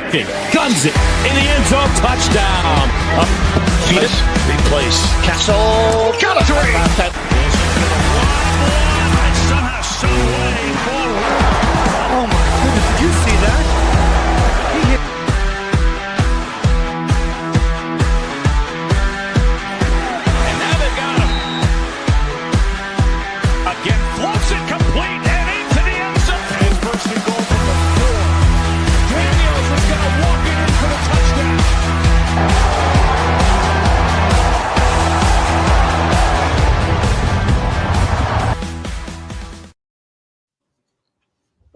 Guns it in the end zone, touchdown. Feed it, replace. Castle, got a three. Somehow, some way forward. Oh my goodness, did you see that? He hit. And now they got him. Again, floats it complete and into the end zone. His first and goal from the 4. Daniels is going to walk it in for the touchdown.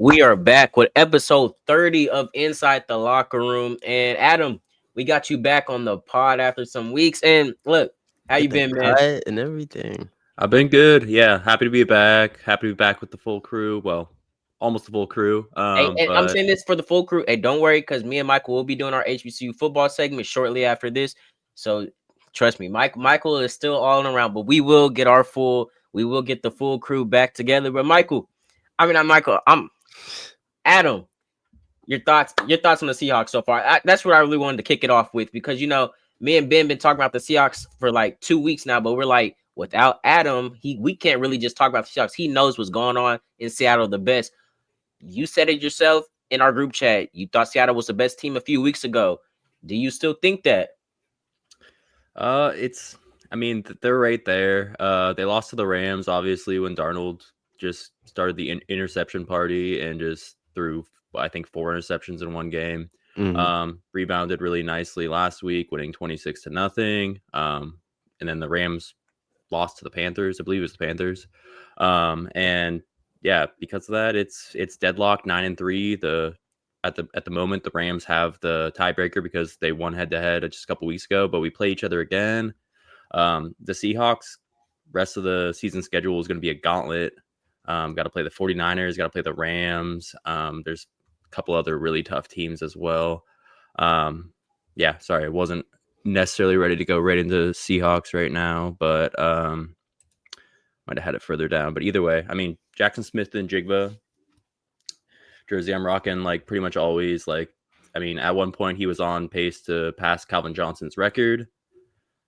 We are back with episode 30 of Inside the Locker Room. And Adam, we got you back on the pod after some weeks. And look, how you been, man? And everything. I've been good. Yeah, happy to be back. Happy to be back with the full crew. Well, almost the full crew. And I'm saying this for the full crew. Hey, don't worry, because me and Michael will be doing our HBCU football segment shortly after this. So trust me, Michael is still all around, but we will get the full crew back together. But Adam, your thoughts on the Seahawks so far? That's what I really wanted to kick it off with, because me and Ben been talking about the Seahawks for like 2 weeks now, but we're like, without Adam, we can't really just talk about the Seahawks. He knows what's going on in Seattle the best. You said it yourself in our group chat. You thought Seattle was the best team a few weeks ago. Do you still think that? They're right there. They lost to the Rams, obviously, when Darnold just started the interception party and just threw, I think, 4 interceptions in one game. Mm-hmm. Rebounded really nicely last week, winning 26-0. And then the Rams lost to the Panthers. I believe it was the Panthers. And yeah, because of that, it's deadlocked 9-3. At the moment, the Rams have the tiebreaker because they won head-to-head just a couple weeks ago, but we play each other again. The Seahawks, rest of the season schedule is going to be a gauntlet. Got to play the 49ers, got to play the Rams. There's a couple other really tough teams as well. I wasn't necessarily ready to go right into Seahawks right now, but might have had it further down. But either way, Jackson Smith and Jigba jersey I'm rocking like pretty much always. At one point he was on pace to pass Calvin Johnson's record.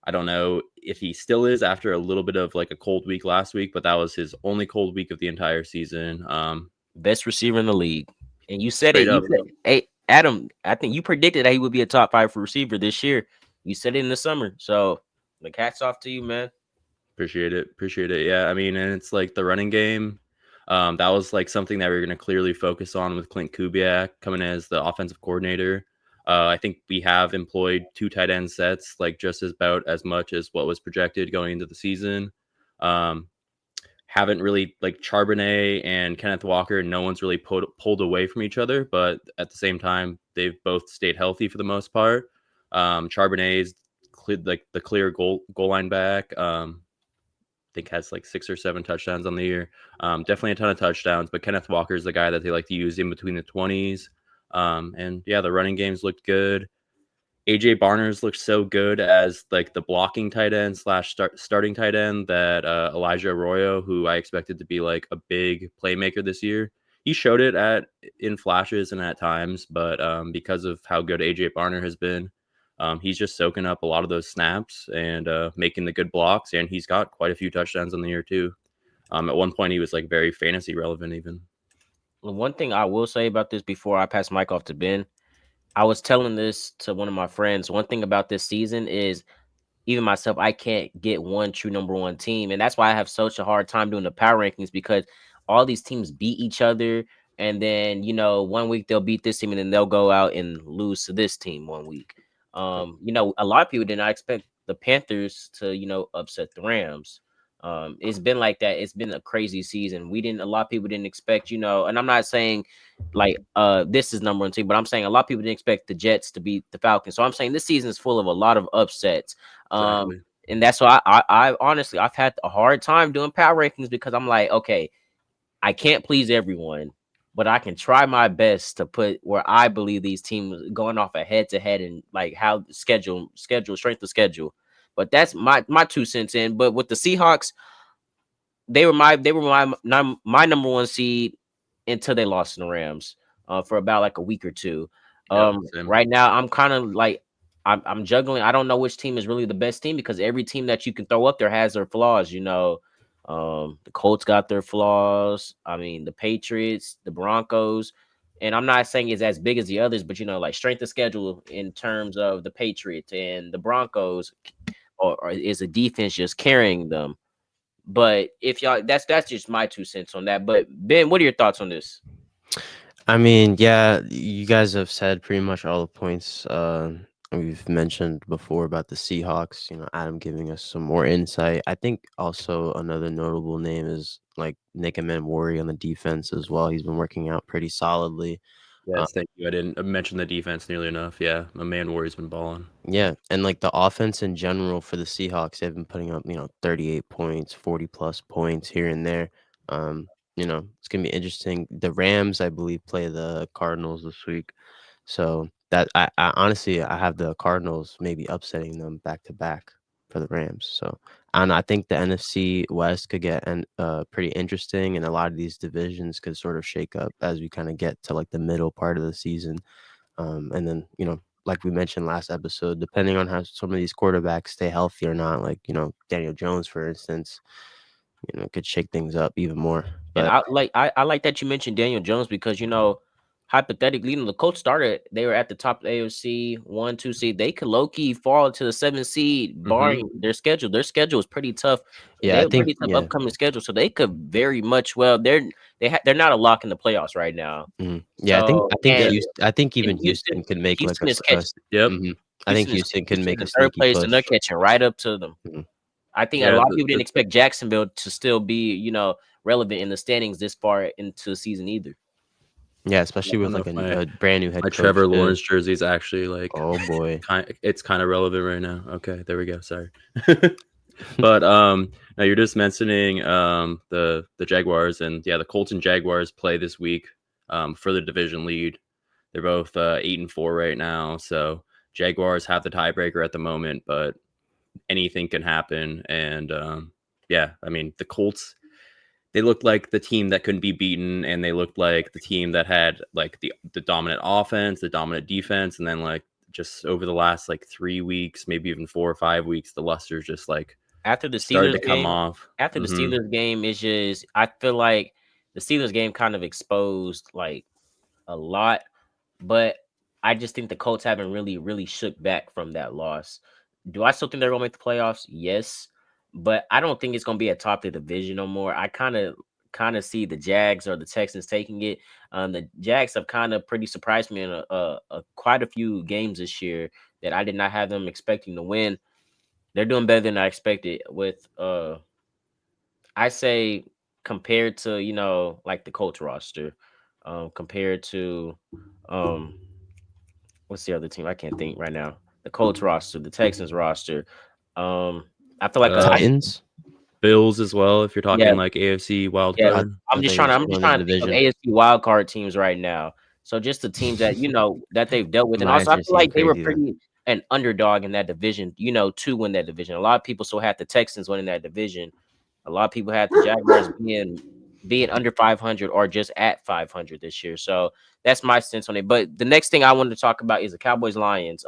I don't know if he still is after a little bit of like a cold week last week, but that was his only cold week of the entire season. Best receiver in the league. And you said it. Hey, Adam, I think you predicted that he would be a top 5 receiver this year. You said it in the summer. So the hats off to you, man. Appreciate it. Yeah. And it's like the running game. That was like something that we we're going to clearly focus on with Clint Kubiak coming as the offensive coordinator. I think we have employed 2 tight end sets, like just about as much as what was projected going into the season. Haven't really, like, Charbonnet and Kenneth Walker, no one's really pulled away from each other, but at the same time, they've both stayed healthy for the most part. Charbonnet is the clear goal line back. I think has like 6 or 7 touchdowns on the year. Definitely a ton of touchdowns, but Kenneth Walker is the guy that they like to use in between the 20s. And yeah, the running games looked good. AJ Barners looked so good as like the blocking tight end / starting tight end that Elijah Arroyo, who I expected to be like a big playmaker this year, he showed it in flashes and at times, but because of how good AJ Barner has been, he's just soaking up a lot of those snaps and making the good blocks, and he's got quite a few touchdowns on the year too. At one point, he was like very fantasy relevant even. One thing I will say about this before I pass Mike off to Ben, I was telling this to one of my friends. One thing about this season is, even myself, I can't get one true number one team. And that's why I have such a hard time doing the power rankings, because all these teams beat each other. And then, 1 week they'll beat this team and then they'll go out and lose to this team 1 week. A lot of people did not expect the Panthers to, upset the Rams. It's been like that. It's been a crazy season. A lot of people didn't expect, and I'm not saying like this is number one team, but I'm saying a lot of people didn't expect the Jets to beat the Falcons. So I'm saying this season is full of a lot of upsets. Exactly. And that's why I honestly, I've had a hard time doing power rankings, because I'm like, okay, I can't please everyone, but I can try my best to put where I believe these teams going off a head to head and like how schedule, strength of schedule. But that's my 2 cents in. But with the Seahawks, they were my number one seed until they lost to the Rams for about like a week or two. Yep, same. Right now I'm kind of like I'm juggling. I don't know which team is really the best team because every team that you can throw up there has their flaws. The Colts got their flaws. I mean, the Patriots, the Broncos, and I'm not saying it's as big as the others, but like strength of schedule in terms of the Patriots and the Broncos, or is a defense just carrying them. But if y'all, that's just my 2 cents on that. But Ben, what are your thoughts on this? I mean, yeah, you guys have said pretty much all the points we've mentioned before about the Seahawks. Adam giving us some more insight. I think also another notable name is like Nick Worry on the defense as well. He's been working out pretty solidly. Yes, thank you. I didn't mention the defense nearly enough. Yeah, my man Warrior's been balling. Yeah, and like the offense in general for the Seahawks, they've been putting up 38 points, 40 plus points here and there. It's gonna be interesting. The Rams, I believe, play the Cardinals this week, so that I honestly I have the Cardinals maybe upsetting them back to back for the Rams. So and I think the NFC West could get pretty interesting, and a lot of these divisions could sort of shake up as we kind of get to like the middle part of the season. And then, like we mentioned last episode, depending on how some of these quarterbacks stay healthy or not, like, Daniel Jones, for instance, could shake things up even more. And But I like that you mentioned Daniel Jones because hypothetically, the Colts started, they were at the top of the AFC 1-2 seed. They could low key fall to the 7th seed, barring their schedule. Their schedule is pretty tough. yeah, They I have think, pretty tough yeah. upcoming schedule, so they could very much they're not a lock in the playoffs right now. Yeah, So I think even and Houston can make like Houston is catching. Yep. I think Houston Houston can make a is third sneaky place, push. and they're catching right up to them. I think a Yeah, lot of people didn't expect Jacksonville to still be, relevant in the standings this far into the season either. Yeah, especially with like a brand new head my coach. Trevor Lawrence jersey is actually like, oh boy, it's kind of relevant right now. Okay, there we go. Sorry. But now you're just mentioning the Jaguars, and yeah, the Colts and Jaguars play this week for the division lead. They're both 8-4 right now, so Jaguars have the tiebreaker at the moment, but anything can happen. And yeah, I mean the Colts, they looked like the team that couldn't be beaten, and they looked like the team that had like the dominant offense, the dominant defense, and then like just over the last like 3 weeks, maybe even 4 or 5 weeks, the luster's just like After the started Steelers to come game, off. after the Steelers game, it's just I feel like the Steelers game kind of exposed like a lot, but I just think the Colts haven't really shook back from that loss. Do I still think they're gonna make the playoffs? Yes, but I don't think it's gonna be a top of the division no more. I kind of see the Jags or the Texans taking it. The Jags have kind of pretty surprised me in quite a few games this year that I did not have them expecting to win. They're doing better than I expected with I say compared to, like the Colts roster, compared to um what's the other team? I can't think right now. The Colts roster, the Texans roster. I feel like Titans. Bills as well, if you're yeah, talking like AFC wild yeah. card. I'm just trying to think of AFC wild card teams right now. So just the teams that that they've dealt with, and Lions also I are feel like they were crazy, though. pretty an underdog in that division. To win that division. A lot of people still had the Texans winning that division. A lot of people had the Jaguars being under 500 or just at 500 this year. So that's my sense on it. But the next thing I wanted to talk about is the Cowboys Lions.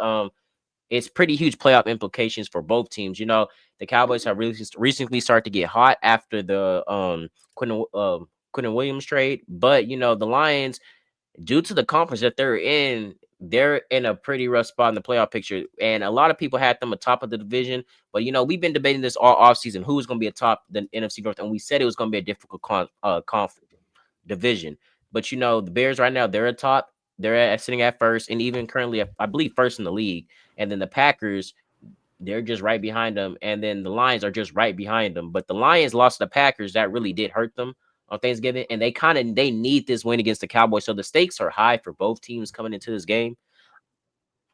It's pretty huge playoff implications for both teams. The Cowboys have really recently started to get hot after the Quentin Williams trade, but the Lions, due to the conference that they're in a pretty rough spot in the playoff picture. And a lot of people had them atop of the division. But we've been debating this all offseason, who's going to be atop the NFC North, and we said it was going to be a difficult division. But the Bears right now, they're atop. They're sitting at first, and even currently, I believe, first in the league. And then the Packers, they're just right behind them. And then the Lions are just right behind them. But the Lions lost to the Packers. That really did hurt them on Thanksgiving. And they need this win against the Cowboys. So the stakes are high for both teams coming into this game.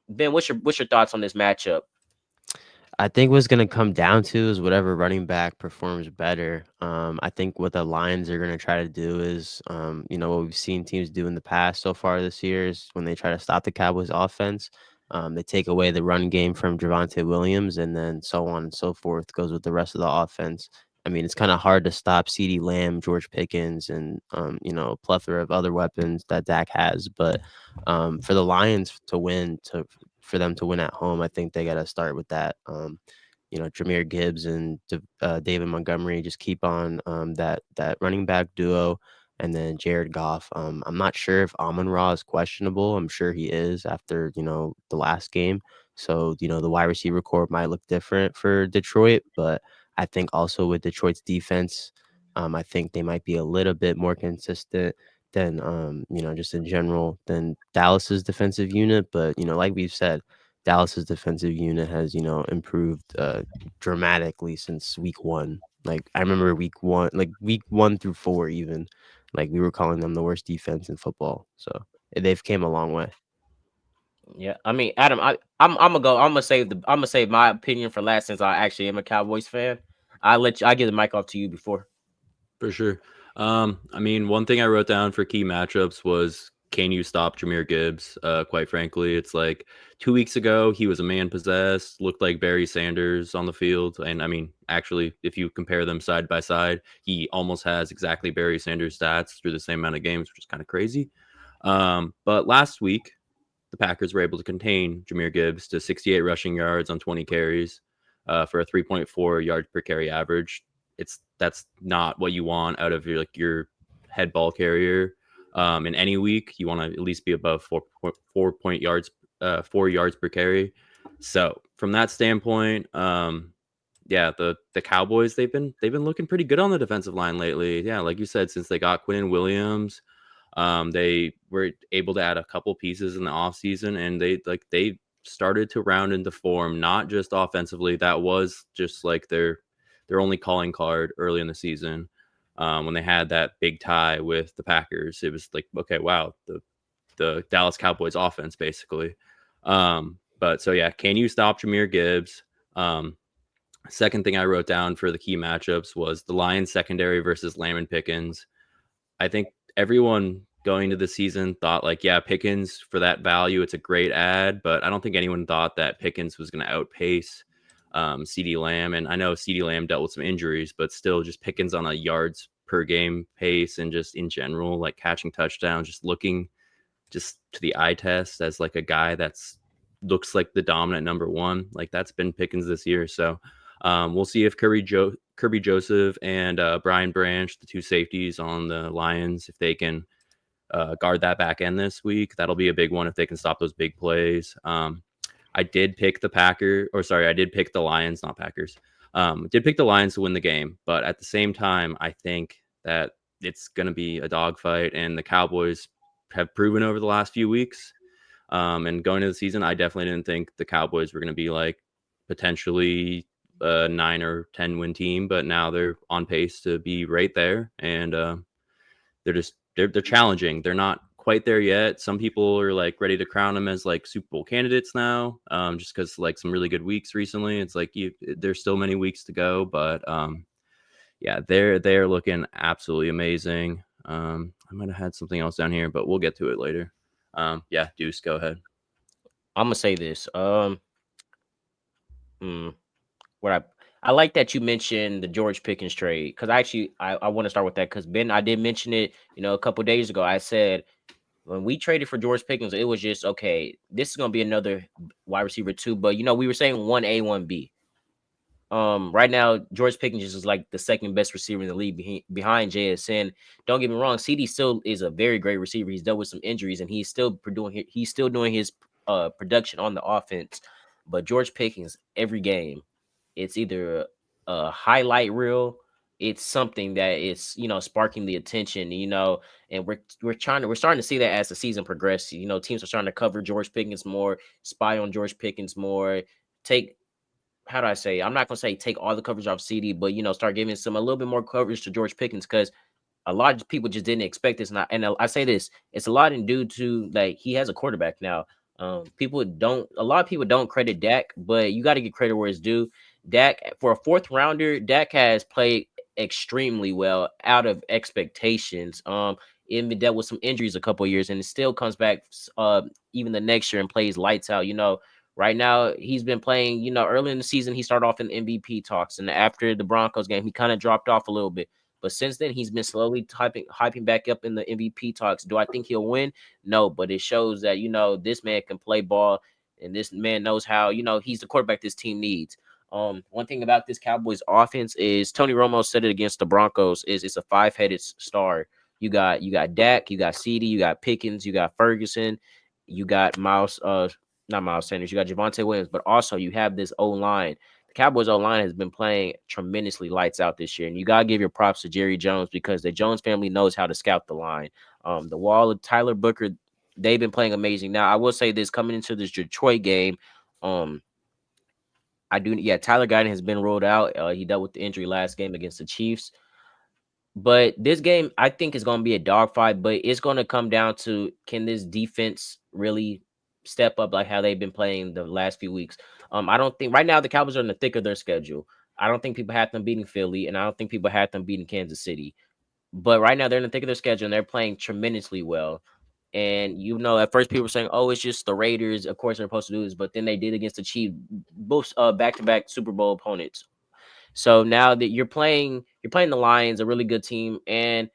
Ben, what's your thoughts on this matchup? I think what's going to come down to is whatever running back performs better. I think what the Lions are going to try to do is, what we've seen teams do in the past so far this year is when they try to stop the Cowboys offense, they take away the run game from Javonte Williams, and then so on and so forth goes with the rest of the offense. I mean, it's kind of hard to stop CeeDee Lamb, George Pickens, and a plethora of other weapons that Dak has. But for the Lions to win, for them to win at home, I think they got to start with that. Jahmyr Gibbs and David Montgomery just keep on that running back duo, and then Jared Goff. I'm not sure if Amon-Ra is questionable. I'm sure he is after the last game. So the wide receiver corps might look different for Detroit, but I think also with Detroit's defense, I think they might be a little bit more consistent than just in general than Dallas's defensive unit. But like we've said, Dallas's defensive unit has improved dramatically since week 1. Like I remember week 1, like week 1 through 4 even, like we were calling them the worst defense in football. So they've came a long way. Yeah, I mean, Adam, I'm gonna save my opinion for last since I actually am a Cowboys fan. I give the mic off to you before. For sure. I mean, one thing I wrote down for key matchups was, can you stop Jahmyr Gibbs? Quite frankly, it's like 2 weeks ago, he was a man possessed, looked like Barry Sanders on the field. And I mean, actually, if you compare them side by side, he almost has exactly Barry Sanders stats through the same amount of games, which is kind of crazy. But last week, the Packers were able to contain Jahmyr Gibbs to 68 rushing yards on 20 carries for a 3.4 yards per carry average. That's not what you want out of your head ball carrier. In any week, you want to at least be above 4 yards per carry. So from that standpoint, the Cowboys, they've been looking pretty good on the defensive line lately. Yeah, like you said, since they got Quinnen Williams, they were able to add a couple pieces in the offseason, and they started to round into form, not just offensively. That was just like their only calling card early in the season. When they had that big tie with the Packers, it was like, okay, wow, the Dallas Cowboys offense basically. But so yeah, can you stop Jahmyr Gibbs? Second thing I wrote down for the key matchups was the Lions secondary versus Lamb and Pickens. I think everyone going to the season thought like, yeah, Pickens for that value, it's a great ad, but I don't think anyone thought that Pickens was going to outpace CeeDee Lamb. And I know CeeDee Lamb dealt with some injuries, but still just Pickens on a yards per game pace and just in general, like catching touchdowns, just looking just to the eye test as like a guy that's looks like the dominant number one. Like that's been Pickens this year. So we'll see if Kirby Joseph and Brian Branch, the two safeties on the Lions, if they can guard that back end this week. That'll be a big one if they can stop those big plays. I did pick I did pick the Lions, not Packers. Did pick the Lions to win the game, but at the same time, I think that it's going to be a dogfight, and the Cowboys have proven over the last few weeks. And going into the season, I definitely didn't think the Cowboys were going to be like potentially a 9 or 10 win team, but now they're on pace to be right there, and they're challenging. They're not quite there yet. Some people are like ready to crown them as like Super Bowl candidates now, just because like some really good weeks recently. It's like there's still many weeks to go, but yeah, they're looking absolutely amazing. I might have had something else down here, but we'll get to it later. Yeah, Deuce, go ahead. I'm gonna say this. What I like that you mentioned the George Pickens trade, because I want to start with that because Ben, I did mention it, a couple days ago. I said when we traded for George Pickens, it was just okay. This is gonna be another wide receiver too, but we were saying 1A, 1B. Right now, George Pickens is like the second best receiver in the league behind JSN. Don't get me wrong, CD still is a very great receiver. He's dealt with some injuries and he's still doing his production on the offense. But George Pickens, every game, it's either a highlight reel, it's something that is sparking the attention, and we're starting to see that as the season progresses. Teams are starting to cover George Pickens more, spy on George Pickens more, take how do I say? I'm not gonna say take all the coverage off CD, but start giving a little bit more coverage to George Pickens because a lot of people just didn't expect this. And I say this, it's a lot in due to like he has a quarterback now. A lot of people don't credit Dak, but you got to get credit where it's due. Dak, for a fourth rounder, Dak has played extremely well out of expectations. Even dealt with some injuries a couple of years, and it still comes back even the next year and plays lights out. Right now, he's been playing, early in the season, he started off in MVP talks. And after the Broncos game, he kind of dropped off a little bit. But since then, he's been slowly hyping back up in the MVP talks. Do I think he'll win? No, but it shows that, this man can play ball and this man knows how, he's the quarterback this team needs. One thing about this Cowboys offense is Tony Romo said it against the Broncos is it's a five-headed star. You got Dak, you got CeeDee, you got Pickens, you got Ferguson, you got not Miles Sanders, you got Javonte Williams, but also you have this O-line. The Cowboys O-line has been playing tremendously lights out this year, and you gotta give your props to Jerry Jones because the Jones family knows how to scout the line. The Wall of Tyler Booker, they've been playing amazing. Now, I will say this coming into this Detroit game, Tyler Guyton has been ruled out. He dealt with the injury last game against the Chiefs. But this game, I think, is going to be a dogfight, but it's going to come down to can this defense really step up like how they've been playing the last few weeks? I don't think right now the Cowboys are in the thick of their schedule. I don't think people had them beating Philly, and I don't think people had them beating Kansas City. But right now they're in the thick of their schedule and they're playing tremendously well. And at first people were saying, "Oh, it's just the Raiders. Of course they're supposed to do this," but then they did against the Chiefs, both back-to-back Super Bowl opponents. So now that you're playing the Lions, a really good team, and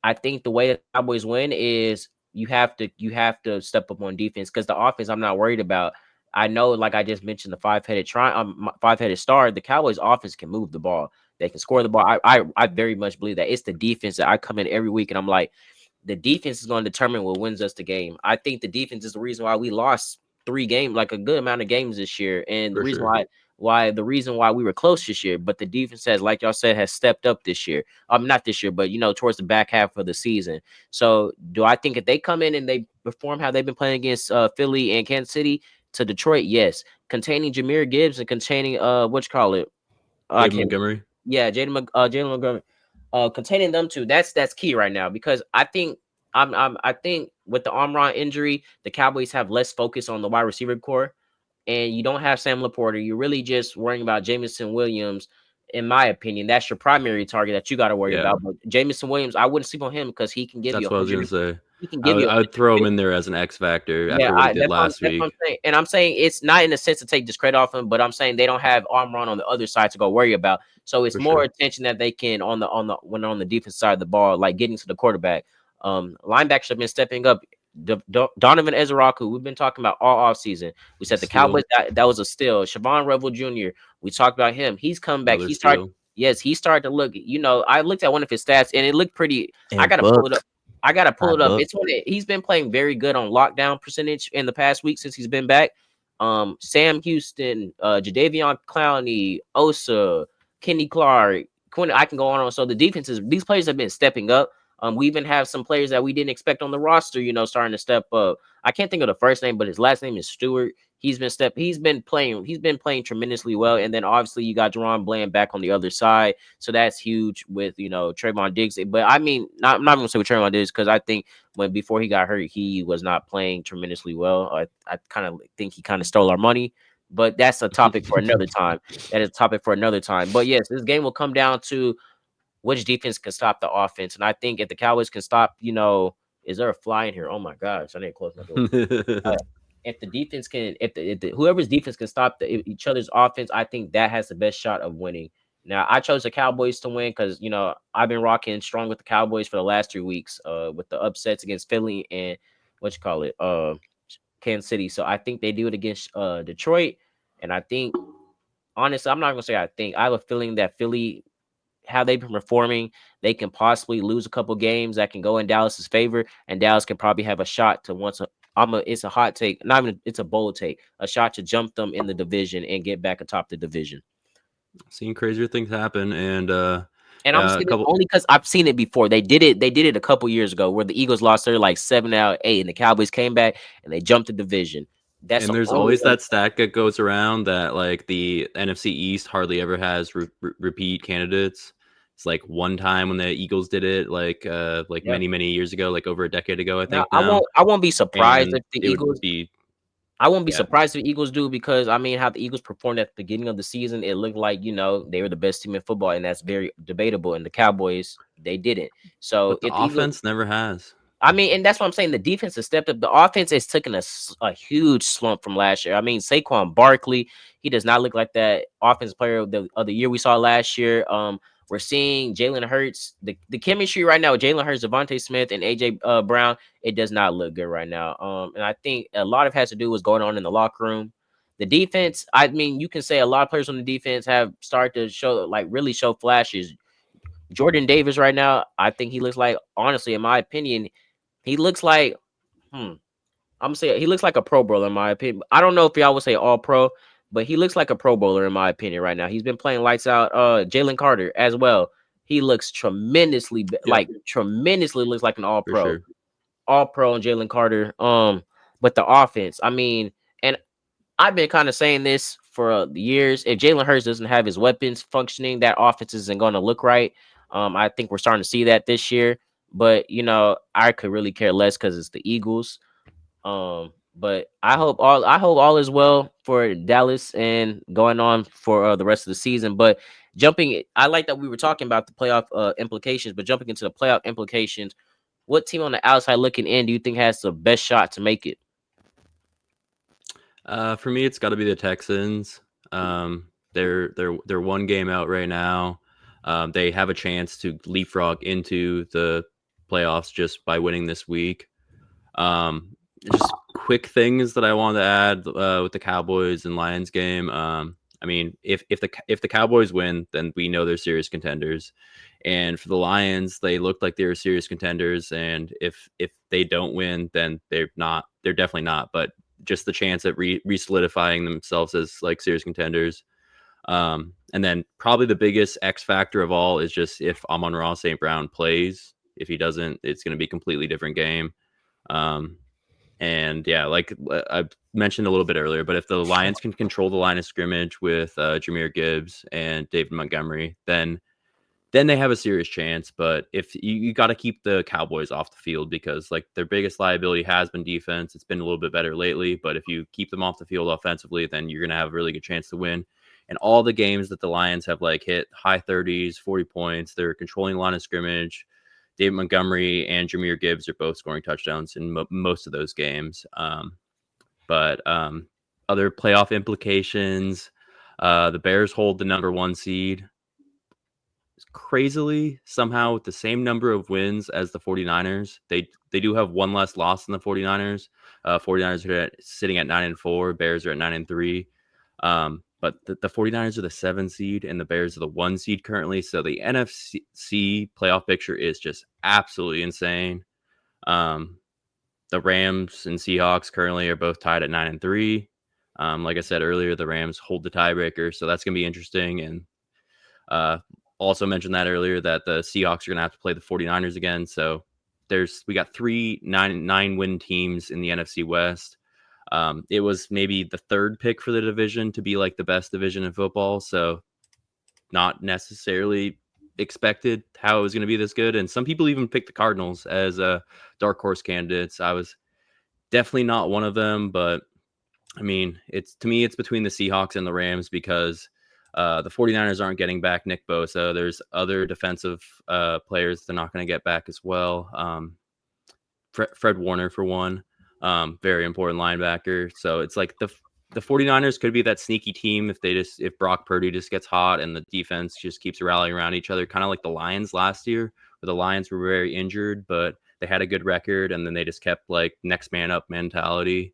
I think the way that the Cowboys win is you have to step up on defense because the offense I'm not worried about. I know, like I just mentioned, the five-headed star. The Cowboys offense can move the ball. They can score the ball. I very much believe that it's the defense that I come in every week and I'm like, the defense is going to determine what wins us the game. I think the defense is the reason why we lost 3 games, like a good amount of games this year, and the reason why we were close this year. But the defense has, like y'all said, has stepped up this year. Not this year, but towards the back half of the season. So do I think if they come in and they perform how they've been playing against Philly and Kansas City to Detroit, yes, containing Jahmyr Gibbs and containing I David can't. Montgomery. Yeah, Jalen Montgomery. Containing them two, that's key right now because I think I think with the Amron injury, the Cowboys have less focus on the wide receiver core, and you don't have Sam Laporta. You're really just worrying about Jameson Williams. In my opinion, that's your primary target that you got to worry Yeah, about. But Jameson Williams, I wouldn't sleep on him because he can give you that's what I was gonna say. He can I give would, you I would throw him in there as an X factor yeah, after what he did last that's what I'm week, saying. And I'm saying it's not in the sense to take discredit off him, but I'm saying they don't have Armron on the other side to go worry about. So it's for more sure. attention that they can when they're on the defense side of the ball, like getting to the quarterback. Linebackers have been stepping up. Donovan Ezraku, we've been talking about all offseason. We said the Steal, Cowboys that was a steal. Siobhan Revel Jr., we talked about him. He's come back. another steal. He started to look, I looked at one of his stats and it looked pretty. I And gotta pull it up. Book, I gotta pull my it up. Book. He's been playing very good on lockdown percentage in the past week since he's been back. Sam Houston, Jadeveon Clowney, Osa, Kenny Clark, Quinn. I can go on. So the defenses, these players have been stepping up. We even have some players that we didn't expect on the roster, starting to step up. I can't think of the first name, but his last name is Stewart. He's been playing tremendously well. And then obviously you got Jerron Bland back on the other side. So that's huge with Trayvon Diggs. But I mean, I'm not gonna say with Trayvon Diggs because I think before he got hurt, he was not playing tremendously well. I kind of think he kind of stole our money. But that's a topic for another time. That is a topic for another time. But yes, this game will come down to which defense can stop the offense. And I think if the Cowboys can stop, is there a fly in here? Oh my gosh, I need to close my door. If the defense can, if the whoever's defense can stop each other's offense, I think that has the best shot of winning. Now, I chose the Cowboys to win because I've been rocking strong with the Cowboys for the last 3 weeks, with the upsets against Philly and Kansas City. So I think they do it against Detroit, and I think honestly, I'm not gonna say I think I have a feeling that Philly, how they've been performing, they can possibly lose a couple games that can go in Dallas's favor, and Dallas can probably have a shot to it's a hot take, not even it's a bold take, a shot to jump them in the division and get back atop the division. Seen crazier things happen, and And I'm yeah, a saying it couple. only because I've seen it before. They did it a couple years ago where the Eagles lost their like 7 out of 8, and the Cowboys came back and they jumped the division. That's And the there's only always that stat that goes around that like the NFC East hardly ever has repeat candidates. It's like one time when the Eagles did it, like yeah. many years ago, like over a decade ago, I Now think now, I won't be surprised and if the it would Eagles be I won't be yeah. surprised if the Eagles do because I mean how the Eagles performed at the beginning of the season, it looked like they were the best team in football, and that's very debatable. And the Cowboys, they didn't. So But the if the Eagles, offense never has. I mean, and that's what I'm saying. The defense has stepped up. The offense has taken a huge slump from last year. I mean, Saquon Barkley, he does not look like that offensive player of the year we saw last year. We're seeing Jalen Hurts. The chemistry right now with Jalen Hurts, Devontae Smith, and AJ Brown, it does not look good right now. And I think a lot of it has to do with what's going on in the locker room. The defense, I mean, you can say a lot of players on the defense have started to show, like, really show flashes. Jordan Davis right now, I think he looks like, honestly, in my opinion, he looks like, I'm gonna say he looks like a Pro Bowler in my opinion. I don't know if y'all would say All Pro, but he looks like a Pro Bowler in my opinion right now. He's been playing lights out. Jalen Carter as well. He looks tremendously, Yep, tremendously looks like an All for Pro, sure. All Pro, and Jalen Carter. But the offense, I mean, and I've been kind of saying this for years. If Jalen Hurts doesn't have his weapons functioning, that offense isn't going to look right. I think we're starting to see that this year. But I could really care less because it's the Eagles. But I hope all is well for Dallas and going on for the rest of the season. But I like that we were talking about the playoff implications. But jumping into the playoff implications, what team on the outside looking in do you think has the best shot to make it? For me, it's got to be the Texans. They're one game out right now. They have a chance to leapfrog into the playoffs just by winning this week. Just quick things that I want to add with the Cowboys and Lions game. I mean, if the Cowboys win, then we know they're serious contenders. And for the Lions, they looked like they were serious contenders. And if they don't win, then they're not. They're definitely not. But just the chance at re-solidifying themselves as like serious contenders. And then probably the biggest X factor of all is just if Amon-Ra St. Brown plays. If he doesn't, it's going to be a completely different game. And yeah, like I mentioned a little bit earlier, but if the Lions can control the line of scrimmage with Jahmyr Gibbs and David Montgomery, then they have a serious chance. But if you got to keep the Cowboys off the field because like their biggest liability has been defense. It's been a little bit better lately, but if you keep them off the field offensively, then you're going to have a really good chance to win. And all the games that the Lions have like hit high 30s, 40 points, they're controlling the line of scrimmage. David Montgomery and Jahmyr Gibbs are both scoring touchdowns in most of those games. But other playoff implications, the Bears hold the number 1 seed. Crazily, somehow with the same number of wins as the 49ers. They do have one less loss than the 49ers. 49ers are sitting at 9-4. Bears are at 9-3. But the 49ers are the 7 seed and the Bears are the 1 seed currently. So the NFC playoff picture is just absolutely insane. The Rams and Seahawks currently are both tied at 9-3. Like I said earlier, the Rams hold the tiebreaker. So that's going to be interesting. And also mentioned that earlier that the Seahawks are going to have to play the 49ers again. So we got 3 9-win teams in the NFC West. It was maybe the 3rd pick for the division to be like the best division in football. So not necessarily expected how it was going to be this good. And some people even picked the Cardinals as dark horse candidates. I was definitely not one of them, but I mean, it's between the Seahawks and the Rams because the 49ers aren't getting back Nick Bosa. There's other defensive players they're not going to get back as well. Fred Warner, for one, very important linebacker. So it's like the 49ers could be that sneaky team if Brock Purdy just gets hot and the defense just keeps rallying around each other, kind of like the Lions last year, where the Lions were very injured, but they had a good record, and then they just kept like next man up mentality.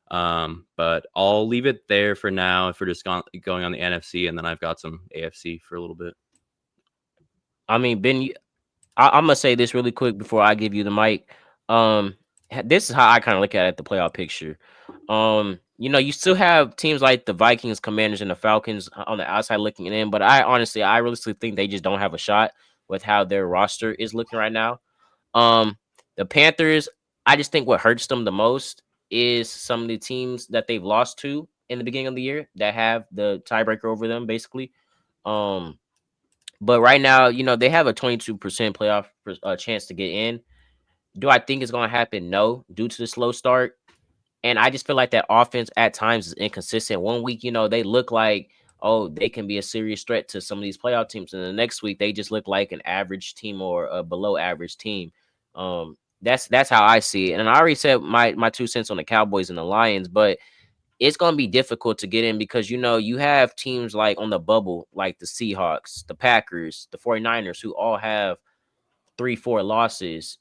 But I'll leave it there for now if we're just going on the NFC, and then I've got some AFC for a little bit. I mean, Ben, I'm gonna say this really quick before I give you the mic. This is how I kind of look at it, the playoff picture. You still have teams like the Vikings, Commanders, and the Falcons on the outside looking in, but I really still think they just don't have a shot with how their roster is looking right now. The Panthers, I just think what hurts them the most is some of the teams that they've lost to in the beginning of the year that have the tiebreaker over them, basically. But right now, they have a 22% playoff chance to get in. Do I think it's going to happen? No, due to the slow start. And I just feel like that offense at times is inconsistent. One week, they look like, oh, they can be a serious threat to some of these playoff teams. And the next week, they just look like an average team or a below average team. That's how I see it. And I already said my 2 cents on the Cowboys and the Lions, but it's gonna be difficult to get in because you have teams like on the bubble, like the Seahawks, the Packers, the 49ers, who all have 3-4 losses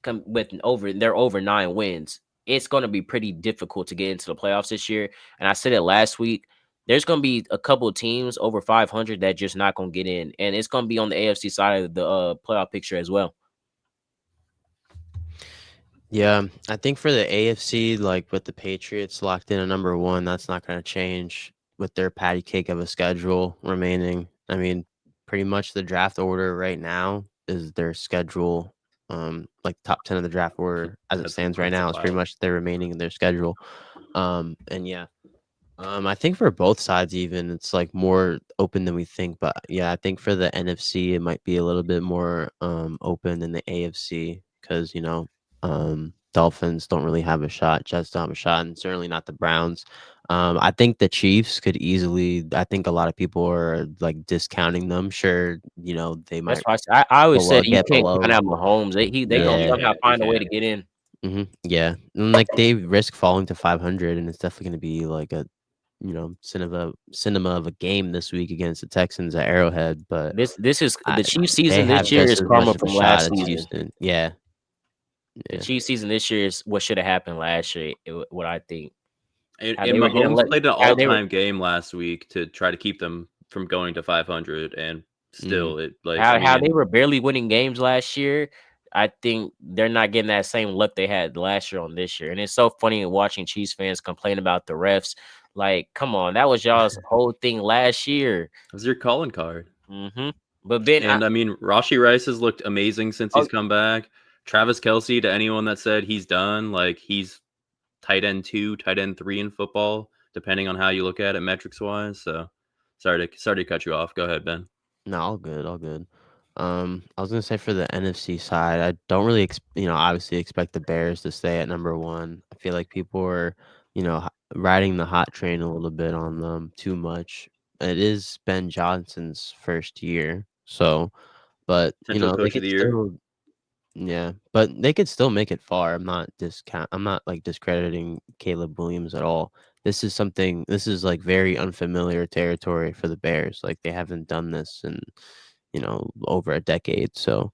they're over 9 wins. It's gonna be pretty difficult to get into the playoffs this year. And I said it last week. There's gonna be a couple of teams over 500 that just not gonna get in, and it's gonna be on the AFC side of the playoff picture as well. Yeah, I think for the AFC, like with the Patriots locked in at number 1, that's not going to change with their patty cake of a schedule remaining. I mean, pretty much the draft order right now is their schedule. Like top 10 of the draft order as it stands right now is pretty much their remaining in their schedule. And yeah, I think for both sides, even it's like more open than we think. But yeah, I think for the NFC, it might be a little bit more open than the AFC because Dolphins don't really have a shot, Jets don't have a shot, and certainly not the Browns. I think the Chiefs could easily. I think a lot of people are like discounting them. Sure, they That's might why I always said you get can't below. count out Mahomes. They gonna Yeah. somehow find a way to get in. Yeah, and like they risk falling to 500, and it's definitely going to be like a cinema of a game this week against the Texans at Arrowhead. But This is the Chiefs they season have this year just is as karma much of a from shot last as season. Houston. Yeah. The Chiefs season this year is what should have happened last year. What I think. And How they were getting Mahomes played an how they were- all-time game last week to try to keep them from going to 500, and still it like how they were barely winning games last year. I think they're not getting that same luck they had last year on this year. And it's so funny watching Chiefs fans complain about the refs. Like, come on, that was y'all's whole thing last year. It was your calling card. But Ben, And I mean, Rashi Rice has looked amazing since he's come back. Travis Kelce, to anyone that said he's done, like he's tight end 2, tight end 3 in football, depending on how you look at it metrics wise. So sorry to cut you off. Go ahead, Ben. No, all good, all good. I was gonna say for the NFC side, I don't really, obviously expect the Bears to stay at number 1. I feel like people are, riding the hot train a little bit on them too much. It is Ben Johnson's first year, so, but Potential they coach of could the year. still, yeah, but they could still make it far. I'm not like discrediting Caleb Williams at all. This is like very unfamiliar territory for the Bears. Like they haven't done this in, over a decade. So,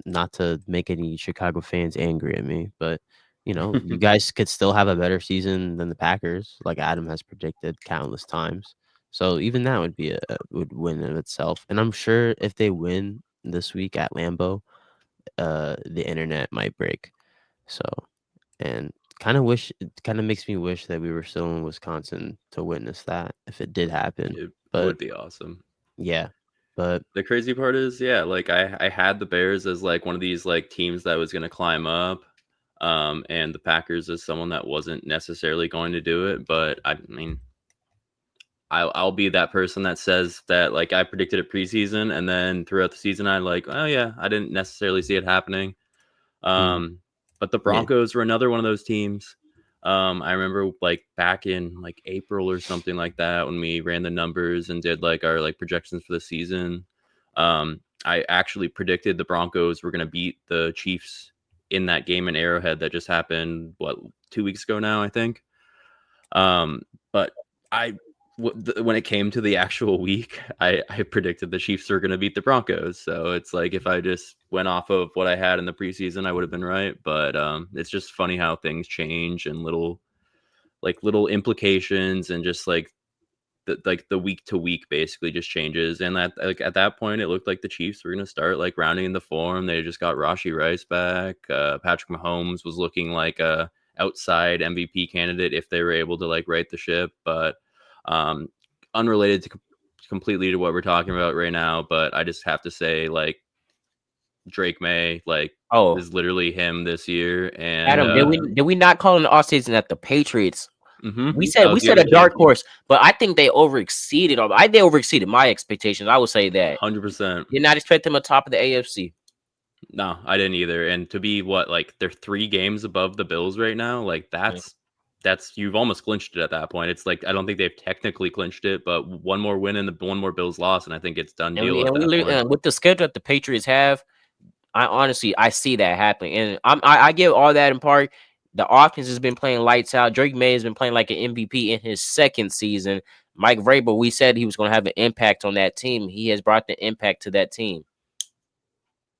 not to make any Chicago fans angry at me, but you guys could still have a better season than the Packers, like Adam has predicted countless times. So even that would win in itself. And I'm sure if they win this week at Lambeau, the internet might break. So, and kind of makes me wish that we were still in Wisconsin to witness that if it did happen. It But would be awesome. yeah, but The crazy part is, yeah, like I had the Bears as like one of these like teams that was going to climb up, and the Packers as someone that wasn't necessarily going to do it. But I mean, I'll be that person that says that like I predicted it preseason, and then throughout the season I like, oh yeah, I didn't necessarily see it happening. But the Broncos were another one of those teams. I remember like back in like April or something like that when we ran the numbers and did like our like projections for the season. I actually predicted the Broncos were going to beat the Chiefs in that game in Arrowhead that just happened 2 weeks ago now, I think. But when it came to the actual week, I predicted the Chiefs were going to beat the Broncos. So it's like if I just went off of what I had in the preseason, I would have been right. But it's just funny how things change and little implications and just like the week to week basically just changes. And that like at that point, it looked like the Chiefs were going to start like rounding in the form. They just got Rashi Rice back. Patrick Mahomes was looking like a outside MVP candidate if they were able to like right the ship, but unrelated completely to what we're talking about right now. But I just have to say, like, Drake May, like, is literally him this year. And Adam, did we not call in the offseason that the Patriots? We said a dark horse, but I think they overexceeded. They overexceeded my expectations. I would say that 100%. Did not expect them atop of the AFC. No, I didn't either. And to be like they're 3 games above the Bills right now, like that's you've almost clinched it at that point. It's like I don't think they've technically clinched it, but one more win and one more Bills loss, and I think it's done deal. With the schedule that the Patriots have, I honestly I see that happening, and I give all that in part. The offense has been playing lights out. Drake May has been playing like an MVP in his second season. Mike Vrabel, we said he was going to have an impact on that team. He has brought the impact to that team.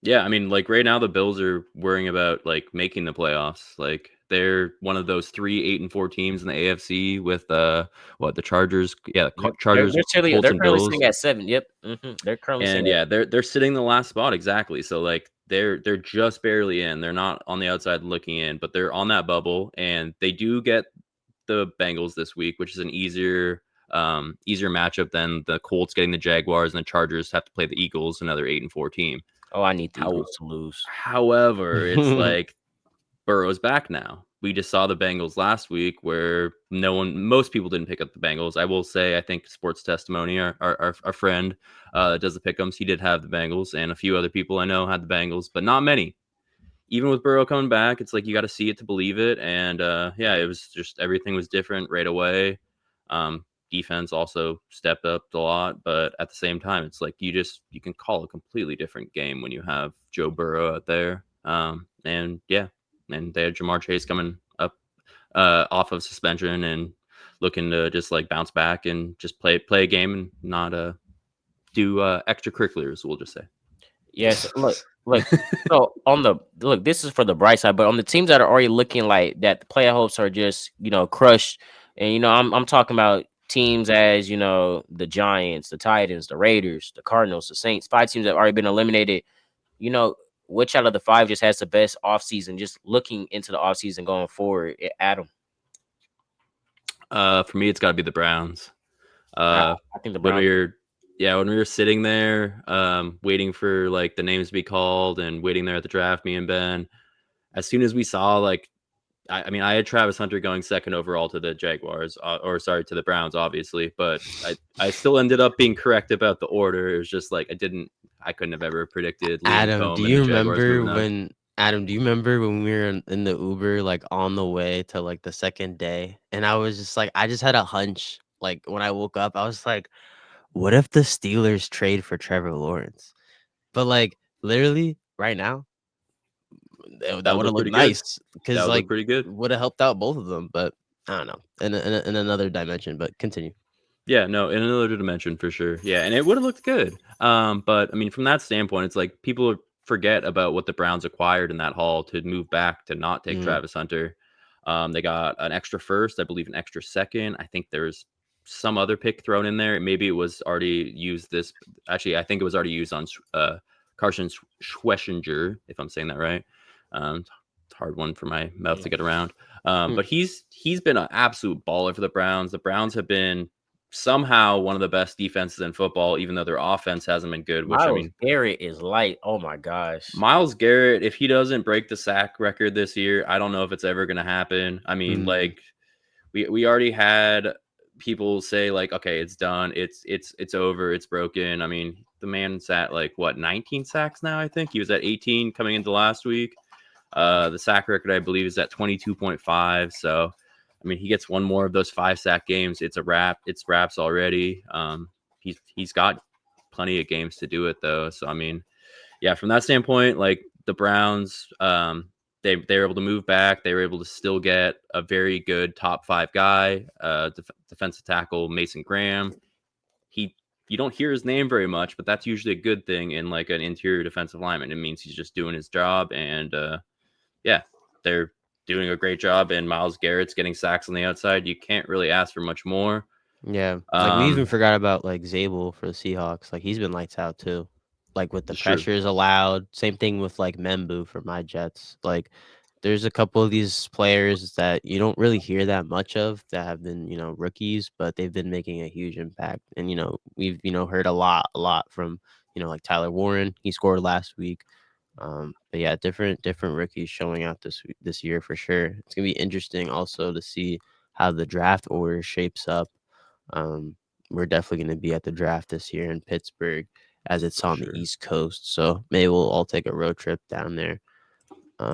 Yeah, I mean, like right now the Bills are worrying about like making the playoffs. Like they're one of those 3 8-4 teams in the AFC with the Chargers, Yep. Chargers, Colts, They're and currently Bills, sitting at 7. Yep. They're currently and sitting at. yeah, they're sitting in the last spot exactly. So like they're just barely in. They're not on the outside looking in, but they're on that bubble, and they do get the Bengals this week, which is an easier matchup than the Colts getting the Jaguars, and the Chargers have to play the Eagles, another 8-4 team. Oh, I need the How, Eagles to lose. however, it's like Burrow's back now. We just saw the Bengals last week where most people didn't pick up the Bengals. I will say, I think Sports Testimony, our friend does the pick'ems. He did have the Bengals, and a few other people I know had the Bengals, but not many. Even with Burrow coming back, it's like you got to see it to believe it. And yeah, it was just everything was different right away. Defense also stepped up a lot, but at the same time, it's like you can call a completely different game when you have Joe Burrow out there. And yeah, and they had Jamar Chase coming up off of suspension and looking to just like bounce back and just play a game and not do extracurriculars. We'll just say. Yes. Look. So this is for the bright side, but on the teams that are already looking like that, the playoff hopes are just crushed. And I'm talking about teams as the Giants, the Titans, the Raiders, the Cardinals, the Saints. 5 teams that have already been eliminated. Which out of the 5 just has the best offseason? Just looking into the offseason going forward, Adam. For me, it's got to be the Browns. I think the Browns. When we were sitting there, waiting for like the names to be called and waiting there at the draft, me and Ben, as soon as we saw like, I had Travis Hunter going second overall to the Jaguars, to the Browns, obviously, but I still ended up being correct about the order. It was just like I couldn't have ever predicted Liam Adam, Combs do and you the Jaguars remember moving up. when Adam, do you remember when we were in the Uber, like on the way to like the second day? And I was just like, I just had a hunch. Like when I woke up, I was like, what if the Steelers trade for Trevor Lawrence? But like literally right now, that would have looked nice because That would like look pretty good. would have helped out both of them. But I don't know, in another dimension. But continue. Yeah, no, in another dimension for sure. Yeah, and it would have looked good. But I mean, from that standpoint, it's like people forget about what the Browns acquired in that haul to move back to not take Travis Hunter. They got an extra first, I believe, an extra second. I think there's some other pick thrown in there. Maybe it was already used. Actually, I think it was already used on Carson Schwessinger, if I'm saying that right. It's a hard one for my mouth to get around. But he's been an absolute baller for the Browns. The Browns have been somehow one of the best defenses in football, even though their offense hasn't been good. Miles Garrett is light. Oh my gosh. Myles Garrett, if he doesn't break the sack record this year, I don't know if it's ever going to happen. I mean, like we already had people say like, okay, it's done. It's over. It's broken. I mean, the man's at like 19 sacks now. I think he was at 18 coming into last week. The sack record, I believe, is at 22.5. So, I mean, he gets one more of those 5-sack games. It's a wrap. It's wraps already. He's got plenty of games to do it though. So, I mean, yeah, from that standpoint, like the Browns, they were able to move back. They were able to still get a very good top 5 guy, defensive tackle Mason Graham. You don't hear his name very much, but that's usually a good thing in like an interior defensive lineman. It means he's just doing his job, and yeah, they're doing a great job. And Myles Garrett's getting sacks on the outside. You can't really ask for much more. Yeah, like we even forgot about like Zabel for the Seahawks. Like he's been lights out too. Like with the pressures allowed. Same thing with like Membu for my Jets. Like there's a couple of these players that you don't really hear that much of that have been, rookies, but they've been making a huge impact. And we've heard a lot from like Tyler Warren. He scored last week. But yeah, different rookies showing out this year for sure. It's gonna be interesting also to see how the draft order shapes up. We're definitely going to be at the draft this year in Pittsburgh as it's on the East Coast. So maybe we'll all take a road trip down there.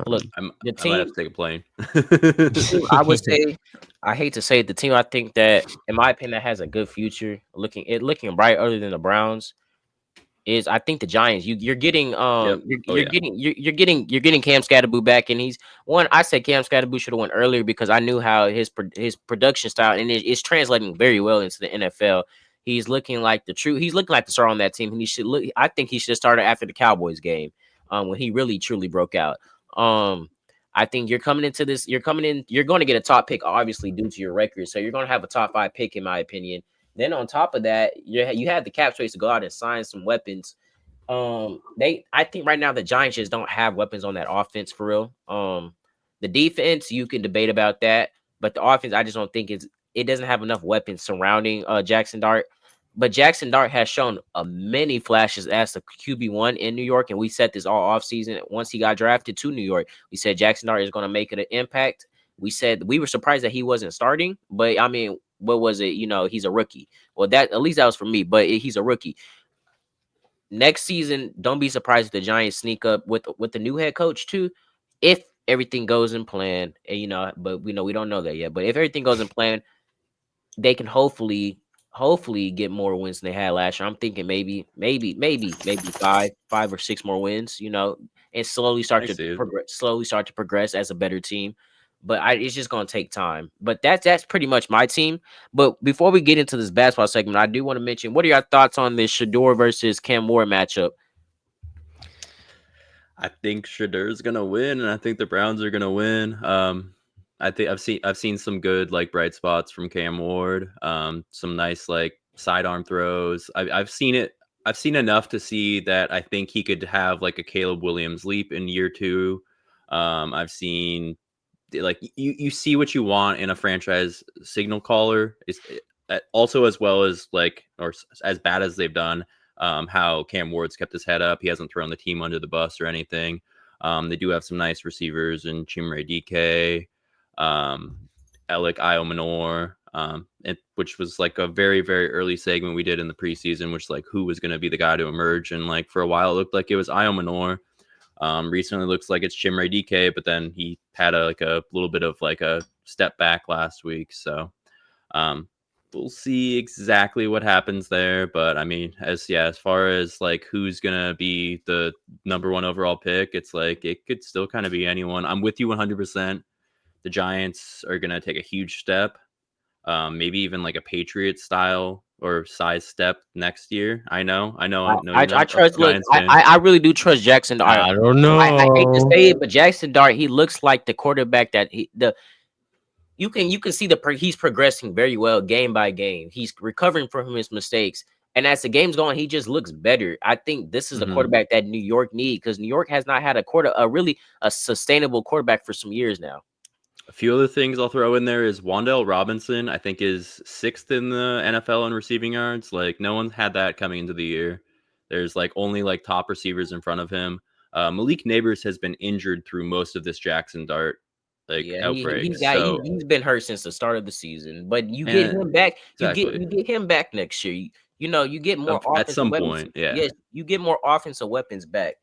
Look, I might have to take a plane. I would say, I hate to say it, the team I think that, in my opinion, that has a good future, looking bright other than the Browns, is I think the Giants. You're getting Yep. you're getting Cam Scatterboo back, and he's one. I said Cam Scatterboo should have went earlier because I knew how his production style and it's translating very well into the NFL. He's looking like the true. He's looking like the star on that team, and he should look. I think he should have started after the Cowboys game, when he really truly broke out. I think you're coming into this. You're coming in. You're going to get a top pick, obviously due to your record. So you're going to have a top 5 pick, in my opinion. Then on top of that, you have the cap space to go out and sign some weapons. I think right now the Giants just don't have weapons on that offense for real. The defense you can debate about that, but the offense I just don't think it doesn't have enough weapons surrounding Jackson Dart. But Jackson Dart has shown many flashes as the QB1 in New York, and we said this all offseason. Once he got drafted to New York, we said Jackson Dart is going to make it an impact. We said we were surprised that he wasn't starting, but I mean, what was it? He's a rookie. Well, at least that was for me, but he's a rookie. Next season, don't be surprised if the Giants sneak up with the new head coach too, if everything goes in plan. And but we don't know that yet. But if everything goes in plan, they can hopefully get more wins than they had last year. I'm thinking maybe 5 or 6 more wins. And slowly start to progress as a better team. But it's just gonna take time. But that's pretty much my team. But before we get into this basketball segment, I do want to mention, what are your thoughts on this Shador versus Cam Ward matchup? I think Shador's gonna win, and I think the Browns are gonna win. I think I've seen some good like bright spots from Cam Ward. Some nice like sidearm throws. I've seen it. I've seen enough to see that I think he could have like a Caleb Williams leap in year 2. I've seen like you see what you want in a franchise signal caller, is also as well as like, or as bad as they've done. How Cam Ward's kept his head up. He hasn't thrown the team under the bus or anything. They do have some nice receivers in Chimere DK, Alec Iomanor, which was like a very, very early segment we did in the preseason, which like who was going to be the guy to emerge. And like for a while, it looked like it was Iomanor. Recently looks like it's Chimere DK, but then he had a little bit of like a step back last week. So we'll see exactly what happens there. But I mean, as far as like who's gonna be the number 1 overall pick, it's like it could still kind of be anyone. I'm with you 100%. The Giants are gonna take a huge step, maybe even like a Patriot style or size step next year. I know. I trust. Look, I really do trust Jackson Dart. I don't know. I hate to say it, but Jackson Dart, he looks like the quarterback that you can see he's progressing very well game by game. He's recovering from his mistakes, and as the game's going, he just looks better. I think this is a quarterback that New York needs, because New York has not had a sustainable quarterback for some years now. A few other things I'll throw in there is Wan'Dale Robinson, I think, is 6th in the NFL in receiving yards. Like, no one had that coming into the year. There's like only like top receivers in front of him. Malik Neighbors has been injured through most of this Jackson Dart outbreak. He's been hurt since the start of the season. But you get him back. Exactly. You get him back next year. You get more at some point. Yeah. Yes, you get more offensive weapons back.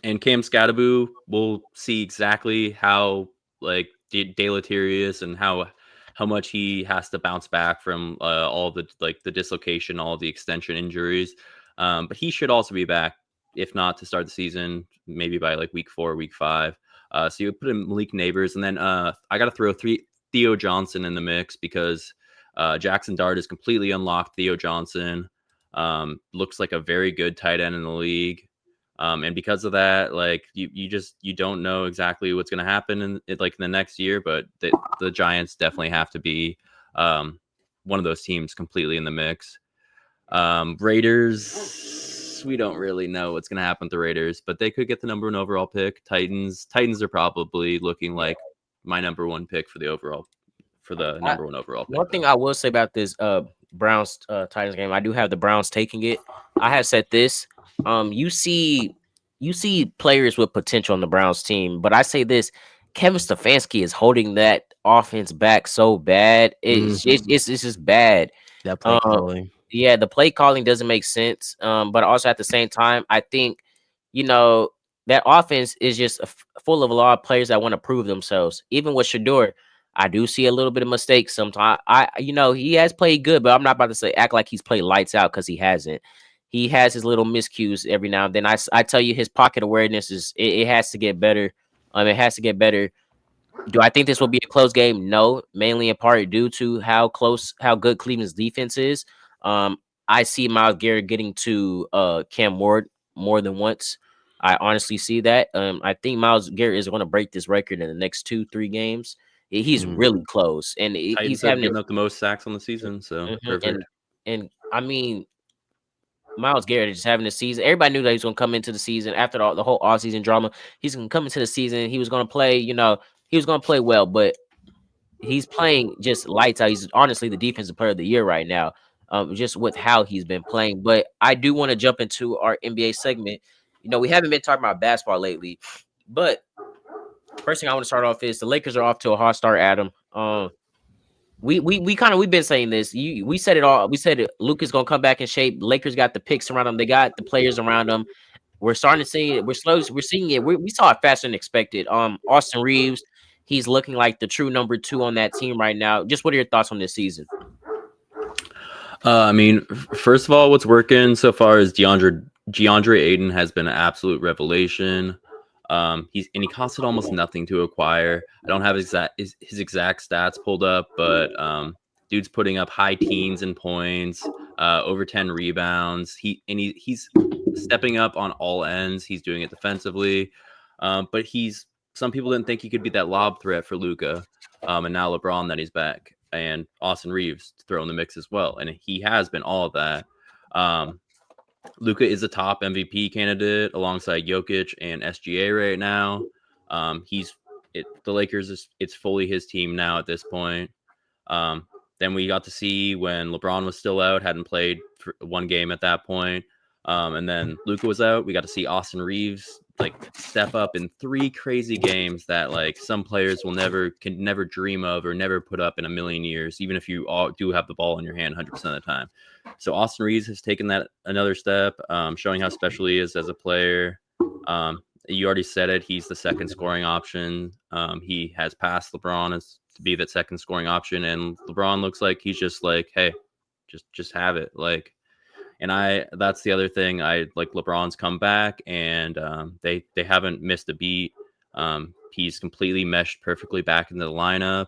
And Cam Scatterboo, we'll see exactly how like deleterious and how much he has to bounce back from all the like the dislocation, all the extension injuries. But he should also be back, if not to start the season, maybe by like week 4, week 5. So you would put in Malik Neighbors, and then I got to throw Theo Johnson in the mix, because Jackson Dart is completely unlocked. Theo Johnson looks like a very good tight end in the league. And because of that, like you don't know exactly what's going to happen in the next year, but the Giants definitely have to be one of those teams completely in the mix. Raiders, we don't really know what's going to happen with the Raiders, but they could get the number 1 overall pick. Titans are probably looking like my number 1 pick for the number 1 overall pick. One thing I will say about this Browns Titans game, I do have the Browns taking it. I have said this. You see players with potential on the Browns team, but I say this: Kevin Stefanski is holding that offense back so bad. It's just bad. That play calling. Yeah, the play calling doesn't make sense. But also at the same time, I think that offense is just full of a lot of players that want to prove themselves. Even with Shador, I do see a little bit of mistakes sometimes. He has played good, but I'm not about to say act like he's played lights out, because he hasn't. he has his little miscues every now and then. I tell you, his pocket awareness it has to get better. It has to get better. Do I think this will be a close game? No, mainly in part due to how good Cleveland's defense is. Um, I see Myles Garrett getting to Cam Ward more than once. I honestly see that. I think Myles Garrett is going to break this record in the next 2-3 games. He's really close, and he's Titans have having given up the most sacks on the season, so perfect. and I mean, Myles Garrett is just having a season. Everybody knew that he was going to come into the season after the whole offseason drama. He's going to come into the season. He was going to play, he was going to play well, but he's playing just lights out. He's honestly the defensive player of the year right now, just with how he's been playing. But I do want to jump into our NBA segment. We haven't been talking about basketball lately, but first thing I want to start off is the Lakers are off to a hot start, Adam. We've been saying this. We said it all. We said Luka's gonna come back in shape. Lakers got the picks around them. They got the players around them. We're starting to see it. We're seeing it. We saw it faster than expected. Austin Reeves, he's looking like the true number 2 on that team right now. Just what are your thoughts on this season? I mean, first of all, what's working so far is DeAndre Ayton has been an absolute revelation. He costed almost nothing to acquire. I don't have his exact stats pulled up, but dude's putting up high teens in points, over 10 rebounds. He's stepping up on all ends. He's doing it defensively, but some people didn't think he could be that lob threat for Luka, and now LeBron that he's back, and Austin Reeves to throw in the mix as well, and he has been all of that. Luka is a top MVP candidate alongside Jokic and SGA right now. The Lakers it's fully his team now at this point. Then we got to see when LeBron was still out, hadn't played for one game at that point. And then Luka was out. We got to see Austin Reeves step up in 3 crazy games that some players can never dream of or never put up in a million years, even if you all do have the ball in your hand 100% of the time. So Austin Reeves has taken that another step, showing how special he is as a player. You already said it. He's the second scoring option. He has passed LeBron as to be that second scoring option, and LeBron looks like he's just hey, just have it. And that's the other thing. I like LeBron's come back, and they haven't missed a beat. He's completely meshed perfectly back into the lineup.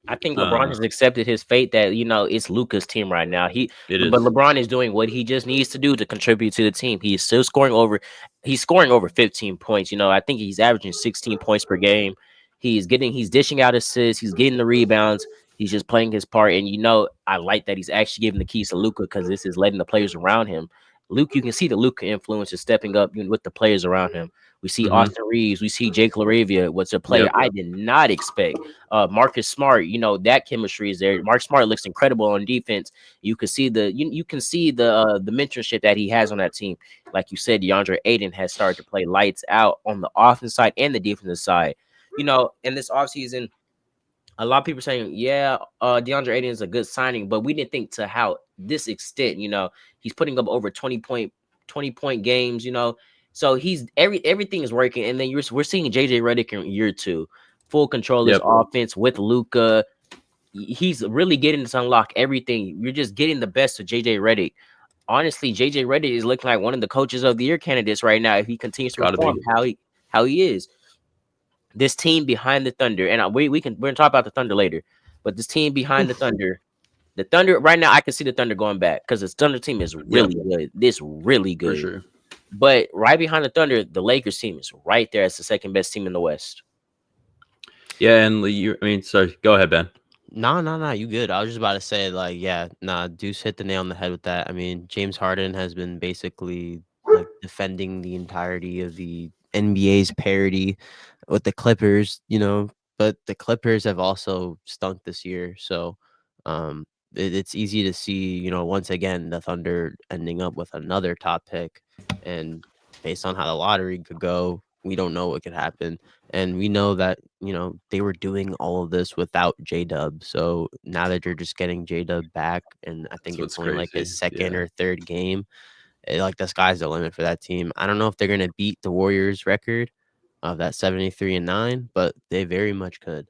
I think LeBron has accepted his fate that it's Luka's team right now. But LeBron is doing what he just needs to do to contribute to the team. He's still scoring over 15 points. I think he's averaging 16 points per game. He's dishing out assists. He's getting the rebounds. He's just playing his part. And I like that he's actually giving the keys to Luka, because this is letting the players around him. Luke, you can see the Luka influence is stepping up with the players around him. We see Austin Reeves. We see Jake LaRavia, what's a player I did not expect. Marcus Smart, that chemistry is there. Marcus Smart looks incredible on defense. You can see the mentorship that he has on that team. Like you said, DeAndre Ayton has started to play lights out on the offensive side and the defensive side. In this offseason, a lot of people saying, DeAndre Ayton is a good signing, but we didn't think to how this extent. He's putting up over 20 point games. So everything is working, and then we're seeing JJ Redick in year 2, full control of his offense with Luka. He's really getting to unlock everything. You're just getting the best of JJ Redick. Honestly, JJ Redick is looking like one of the coaches of the year candidates right now if he continues to perform how he is. This team behind the Thunder, and we're gonna talk about the Thunder later, but this team behind the Thunder right now, I can see the Thunder going back because the Thunder team is really good. This really good. For sure. But right behind the Thunder, the Lakers team is right there as the second best team in the West. Yeah, and sorry, go ahead, Ben. No, you good. I was just about to say, Deuce hit the nail on the head with that. I mean, James Harden has been basically defending the entirety of the NBA's parity with the Clippers, but the Clippers have also stunk this year. So it's easy to see, once again, the Thunder ending up with another top pick. And based on how the lottery could go, we don't know what could happen. And we know that, they were doing all of this without J-Dub. So now that you're just getting J-Dub back, and I think it's only his second or third game, the sky's the limit for that team. I don't know if they're going to beat the Warriors record of that 73-9, but they very much could.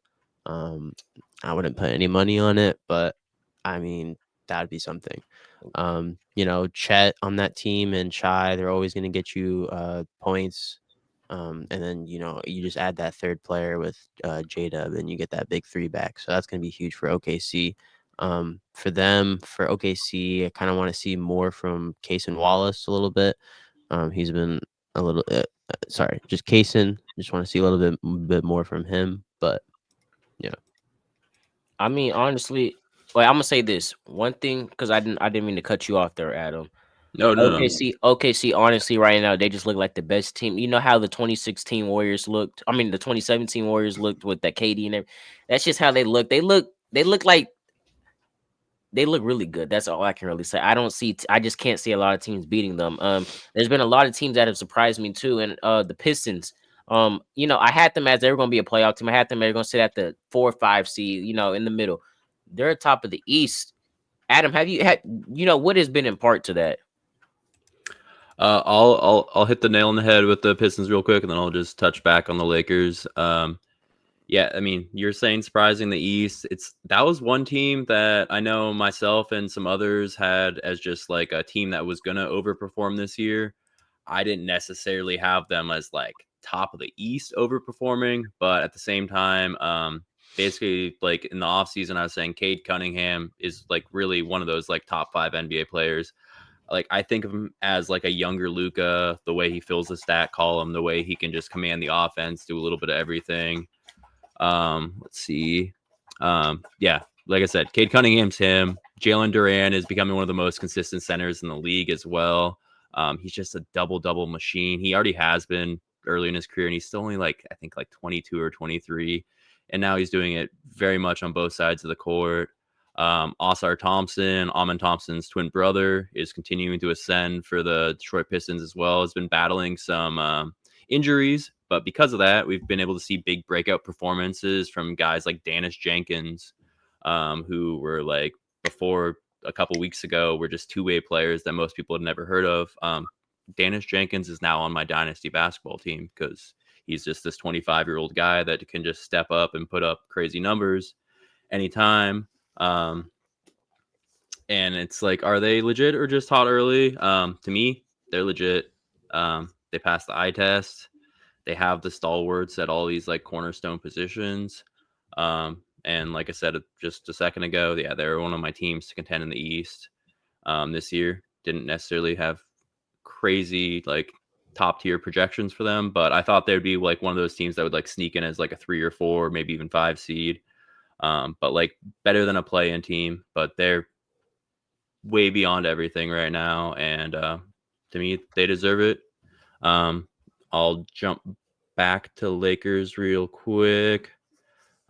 I wouldn't put any money on it, but I mean, that'd be something. Chet on that team and Chai, they're always going to get you points. And then, you just add that third player with J-Dub and you get that big 3 back. So that's going to be huge for OKC. For OKC, I kind of want to see more from Kaysen Wallace a little bit. He's been a little just Kaysen. Just want to see a little bit more from him. But, yeah. I mean, honestly, I'm gonna say this one thing because I didn't mean to cut you off there, Adam. No. OKC, honestly, right now they just look like the best team. You know how the 2016 Warriors looked. I mean, the 2017 Warriors looked with that KD and everything. That's just how they look. They look like they look really good. That's all I can really say. I just can't see a lot of teams beating them. There's been a lot of teams that have surprised me too, and the Pistons. I had them as they were going to be a playoff team. I had them they were going to sit at the 4 or 5 seed. In the middle. They're top of the East. Adam, have you had what has been in part to that? I'll hit the nail on the head with the Pistons real quick, and then I'll just touch back on the Lakers. Yeah, I mean, you're saying surprising the East. That was one team that I know myself and some others had as just like a team that was going to overperform this year. I didn't necessarily have them as like top of the East overperforming, but at the same time, basically like in the offseason, I was saying Cade Cunningham is like really one of those like top 5 NBA players. Like I think of him as like a younger Luka, the way he fills the stat column, the way he can just command the offense, do a little bit of everything. Let's see. Yeah, like I said, Cade Cunningham's him. Jalen Duran is becoming one of the most consistent centers in the league as well. He's just a double machine. He already has been early in his career, and he's still only like 22 or 23, and now he's doing it very much on both sides of the court. Osar Thompson, Amen Thompson's twin brother, is continuing to ascend for the Detroit Pistons as well. Has been battling some injuries, but because of that, we've been able to see big breakout performances from guys like Danis Jenkins, who were like before a couple weeks ago were just 2-way players that most people had never heard of. Danis Jenkins is now on my dynasty basketball team because he's just this 25-year-old guy that can just step up and put up crazy numbers anytime. And it's like, are they legit or just hot early? To me, they're legit. They passed the eye test. They have the stalwarts at all these like cornerstone positions. And like I said just a second ago, yeah, they're one of my teams to contend in the East this year. Didn't necessarily have crazy like top tier projections for them, but I thought they'd be like one of those teams that would like sneak in as like a 3 or 4, maybe even 5 seed. But like better than a play-in team, but they're way beyond everything right now. And to me, they deserve it. I'll jump back to Lakers real quick.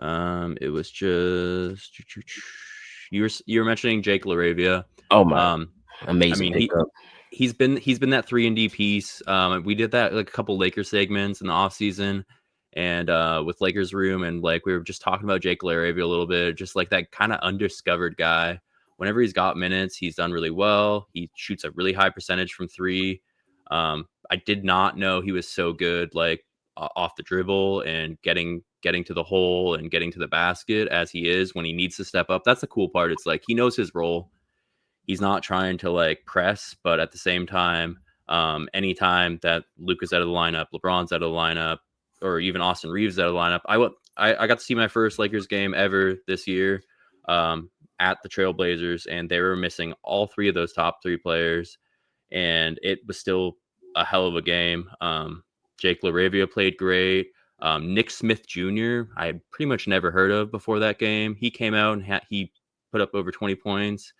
It was just you were mentioning Jake LaRavia. Oh my, amazing! I mean, he's been that 3-and-D piece. We did that like a couple Lakers segments in the offseason. And with Lakers Room, and like we were just talking about Jake LaRavia a little bit, just like that kind of undiscovered guy. Whenever he's got minutes, he's done really well. He shoots a really high percentage from 3. I did not know he was so good, like off the dribble and getting to the hole and getting to the basket as he is when he needs to step up. That's the cool part. It's like he knows his role. He's not trying to like press, but at the same time, anytime that Luka's out of the lineup, LeBron's out of the lineup, or even Austin Reeves out of the lineup, I got to see my first Lakers game ever this year at the Trailblazers, and they were missing all 3 of those top 3 players, and it was still a hell of a game. Jake LaRavia played great. Nick Smith Jr., I had pretty much never heard of before that game. He came out and he put up over 20 points.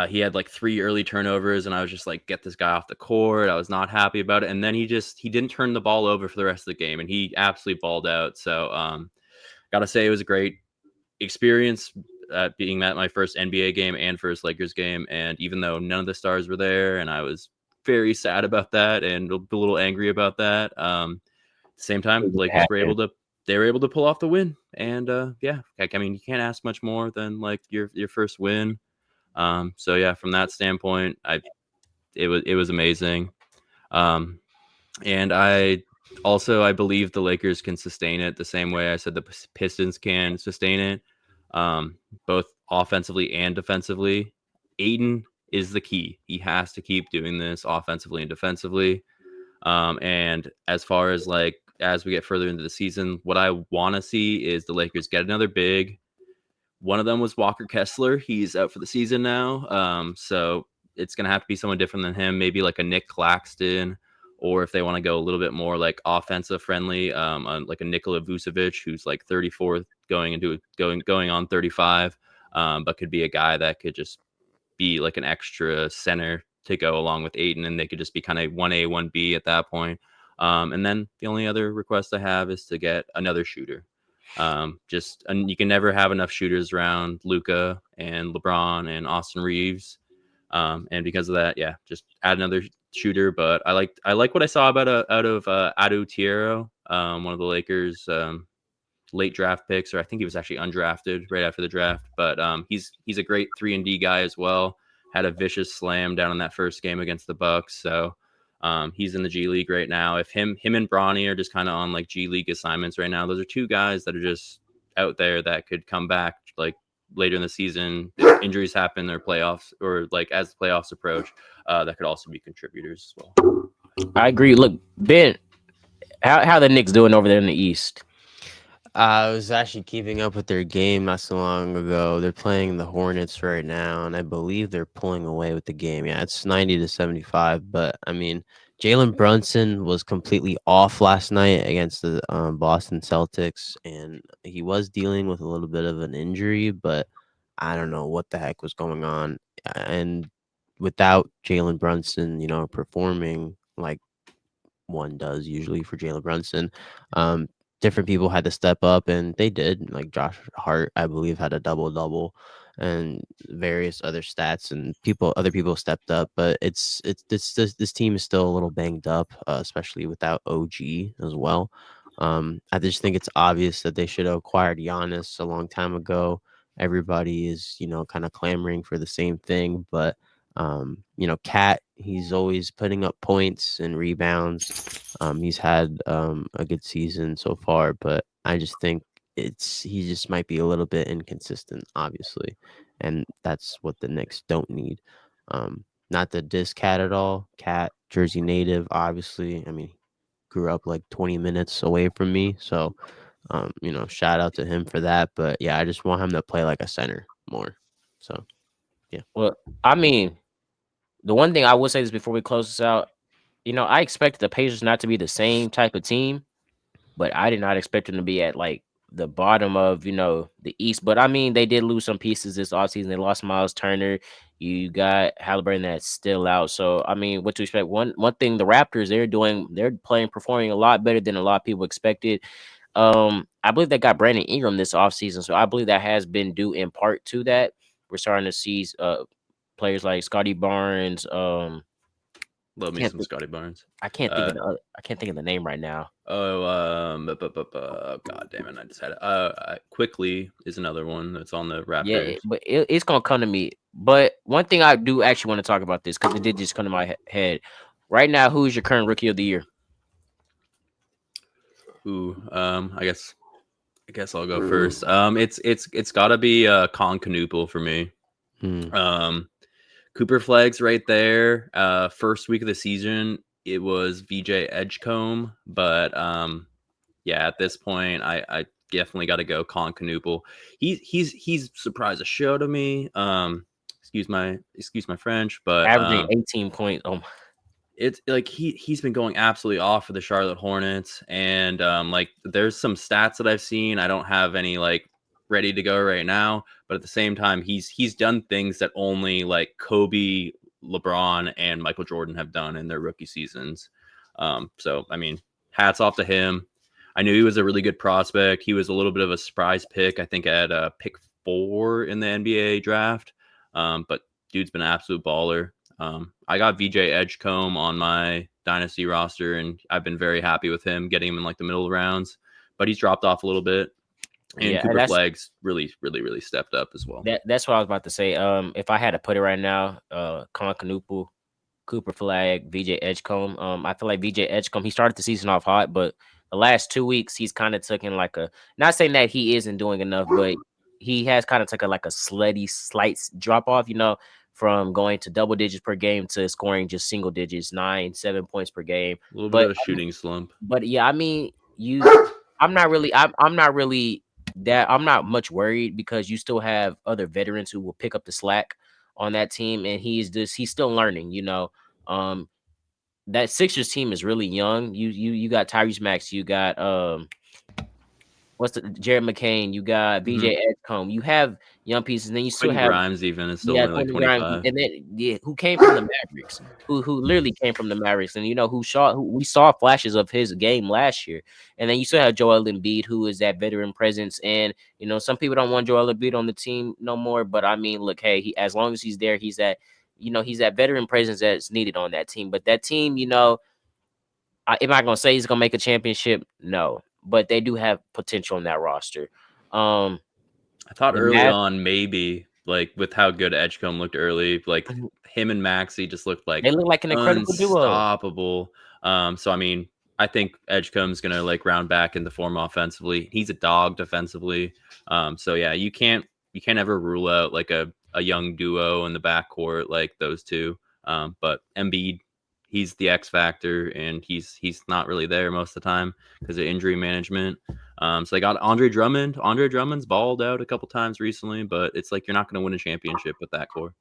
He had like 3 early turnovers, and I was just like, get this guy off the court. I was not happy about it. And then he didn't turn the ball over for the rest of the game, and he absolutely balled out. So gotta say it was a great experience being at my first NBA game and first Lakers game. And even though none of the stars were there, and I was very sad about that and a little angry about that, at the same time, Lakers were able to pull off the win. And yeah, I mean, you can't ask much more than like your first win. So yeah, from that standpoint, it was amazing. And I believe the Lakers can sustain it the same way I said the Pistons can sustain it. Both offensively and defensively. Aiden is the key. He has to keep doing this offensively and defensively. And as far as like as we get further into the season, what I want to see is the Lakers get another big. One of them was Walker Kessler. He's out for the season now. So it's gonna have to be someone different than him. Maybe like a Nick Claxton, or if they want to go a little bit more like offensive friendly, like a Nikola Vucevic, who's like 34, going on 35, but could be a guy that could just be like an extra center to go along with Ayton, and they could just be kind of 1A, 1B at that point. And then the only other request I have is to get another shooter. And you can never have enough shooters around Luka and LeBron and Austin Reeves. And because of that, yeah, just add another shooter. But I like what I saw out of Adu Tiero, one of the Lakers late draft picks, or I think he was actually undrafted right after the draft. But he's a great 3-and-D guy as well. Had a vicious slam down in that first game against the Bucks. So he's in the G League right now. If him and Bronny are just kind of on like G League assignments right now, those are two guys that are just out there that could come back like later in the season if injuries happen or playoffs, or like as the playoffs approach, that could also be contributors as well. I agree. Look, Ben, how the Knicks doing over there in the East? I was actually keeping up with their game not so long ago. They're playing the Hornets right now, and I believe they're pulling away with the game. Yeah, it's 90-75. But I mean, Jalen Brunson was completely off last night against the Boston Celtics, and he was dealing with a little bit of an injury, but I don't know what the heck was going on. And without Jalen Brunson, performing like one does usually for Jalen Brunson, different people had to step up, and they did. Like Josh Hart, I believe, had a double-double, and various other stats, and other people stepped up. But this team is still a little banged up, especially without OG as well. I just think it's obvious that they should have acquired Giannis a long time ago. Everybody is, kind of clamoring for the same thing, but Cat, he's always putting up points and rebounds. He's had a good season so far, but I just think he just might be a little bit inconsistent, obviously, and that's what the Knicks don't need. Not to diss Cat at all. Cat, Jersey native, obviously. I mean, grew up like 20 minutes away from me, so shout out to him for that. But yeah, I just want him to play like a center more. So yeah. Well, I mean, the one thing I will say is before we close this out, I expected the Pacers not to be the same type of team, but I did not expect them to be at like the bottom of the East. But I mean, they did lose some pieces this offseason. They lost Miles Turner. You got Halliburton that's still out. So I mean, what to expect? One thing the Raptors they're performing a lot better than a lot of people expected. I believe they got Brandon Ingram this offseason, so I believe that has been due in part to that. We're starting to see players like Scotty Barnes. Love me some Scotty Barnes. I can't think of the name right now. God damn it! I just had it. Quickly is another one that's on the Raptors. Yeah, but it's gonna come to me. But one thing I do actually want to talk about this because it did just come to my head. Right now, who is your current rookie of the year? I guess I'll go first. It's gotta be Con Canoopel for me. Cooper Flags right there. First week of the season, it was VJ Edgecombe, but yeah, at this point, I definitely got to go Con Canoopel. He's surprised the show to me. Excuse my French, but Averaging 18 points. Oh my. It's like he's been going absolutely off for the Charlotte Hornets, and like there's some stats that I've seen. I don't have any like ready to go right now, but at the same time, he's done things that only like Kobe, LeBron, and Michael Jordan have done in their rookie seasons. So I mean, hats off to him. I knew he was a really good prospect. He was a little bit of a surprise pick, I think, at pick 4 in the NBA draft. But dude's been an absolute baller. I got VJ Edgecombe on my dynasty roster, and I've been very happy with him, getting him in like the middle rounds, but he's dropped off a little bit. And Cooper Flags really stepped up as well. That's what I was about to say. If I had to put it right now, Con Canoopel, Cooper Flag, VJ Edgecombe. I feel like VJ Edgecombe, he started the season off hot, but the last 2 weeks he's kind of taken like not saying that he isn't doing enough, but he has kind of taken like a slight drop off, from going to double digits per game to scoring just single digits, 9, 7 points per game. A little bit But of a shooting slump. but yeah, I mean, I'm not really I'm not much worried because you still have other veterans who will pick up the slack on that team, and he's still learning. That Sixers team is really young. You got Tyrese Max, you got what's the Jared McCain, you got BJ Edgecombe, you have young pieces, and then you still Quentin have Grimes even is still only like Quentin Grimes, 25. and then who came from the Mavericks, who literally came from the Mavericks, and who we saw flashes of his game last year, and then you still have Joel Embiid, who is that veteran presence, and some people don't want Joel Embiid on the team no more, but I mean, look, hey, as long as he's there, he's that veteran presence that's needed on that team, but that team, am I gonna say he's gonna make a championship? No, but they do have potential in that roster. I thought The early Mavs, on, maybe like with how good Edgecombe looked early, like him and Maxey just looked like they look like an incredible duo. unstoppable. So I mean, I think Edgecombe's gonna like round back into form offensively. He's a dog defensively. So yeah, you can't ever rule out like a young duo in the backcourt like those two. But Embiid, he's the X factor, and he's not really there most of the time because of injury management. So they got Andre Drummond. Andre Drummond's balled out a couple times recently, but it's like you're not going to win a championship with that core.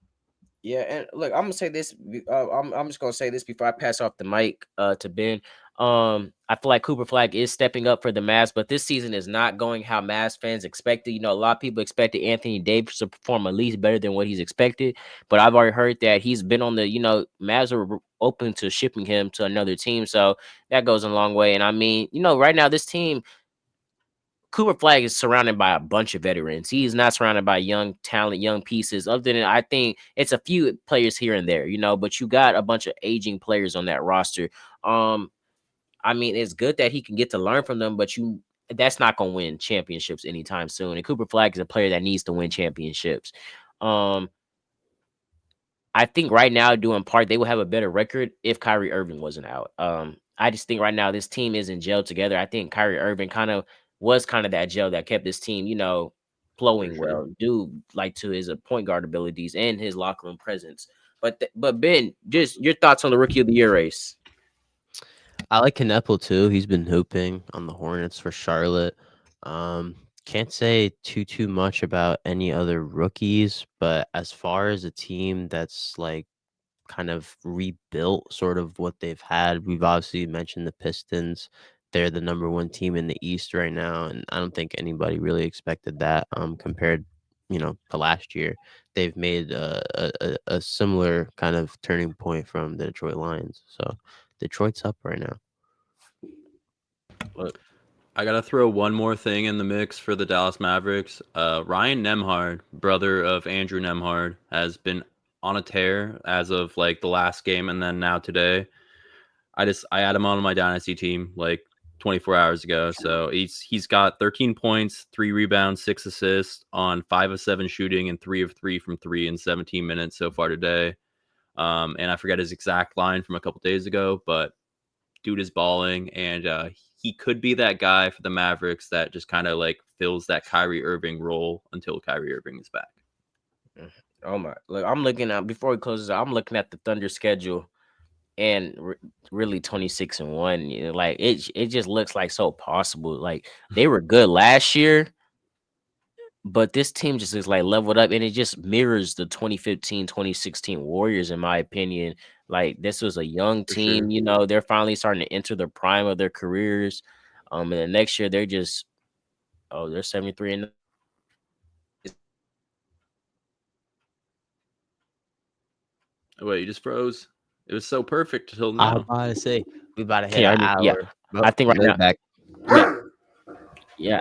Yeah, and look, I'm gonna say this. I'm just gonna say this before I pass off the mic to Ben. I feel like Cooper Flag is stepping up for the Mavs, but this season is not going how Mavs fans expected. A lot of people expected Anthony Davis to perform at least better than what he's expected, but I've already heard that he's been on the. Mavs are open to shipping him to another team, so that goes a long way. And I mean, right now this team, Cooper Flag is surrounded by a bunch of veterans. He's not surrounded by young talent, young pieces. Other than I think it's a few players here and there, but you got a bunch of aging players on that roster. I mean, it's good that he can get to learn from them, but that's not gonna win championships anytime soon. And Cooper Flag is a player that needs to win championships. I think right now, due in part, they will have a better record if Kyrie Irving wasn't out. I just think right now this team isn't gelled together. I think Kyrie Irving was that gel that kept this team, flowing For sure. well, due to his point guard abilities and his locker room presence. But Ben, just your thoughts on the Rookie of the Year race. I like Kneppel too. He's been hooping on the Hornets for Charlotte. Can't say too much about any other rookies, but as far as a team that's like kind of rebuilt sort of what they've had, we've obviously mentioned the Pistons. They're the number one team in the East right now, and I don't think anybody really expected that. Compared, to last year, they've made a similar kind of turning point from the Detroit Lions. So Detroit's up right now. Look, I gotta throw one more thing in the mix for the Dallas Mavericks. Ryan Nembhard, brother of Andrew Nembhard, has been on a tear as of like the last game, and then now today. I had him on my dynasty team like 24 hours ago. So he's got 13 points, 3 rebounds, 6 assists on 5 of 7 shooting and 3 of 3 from 3 in 17 minutes so far today. And I forget his exact line from a couple days ago, but dude is balling, and he could be that guy for the Mavericks that just kind of like fills that Kyrie Irving role until Kyrie Irving is back. Oh my! Look, I'm looking at before he closes out. I'm looking at the Thunder schedule, and really 26-1. Like it just looks like so possible. Like they were good last year, but this team just is like leveled up, and it just mirrors the 2015, 2016 Warriors, in my opinion. Like this was a young For team, sure. they're finally starting to enter the prime of their careers. And then next year they're 73 and Wait, you just froze. It was so perfect until I was now. about to say we about to hit Can you an hear me? Yeah. hour. I think right You're now, back. yeah.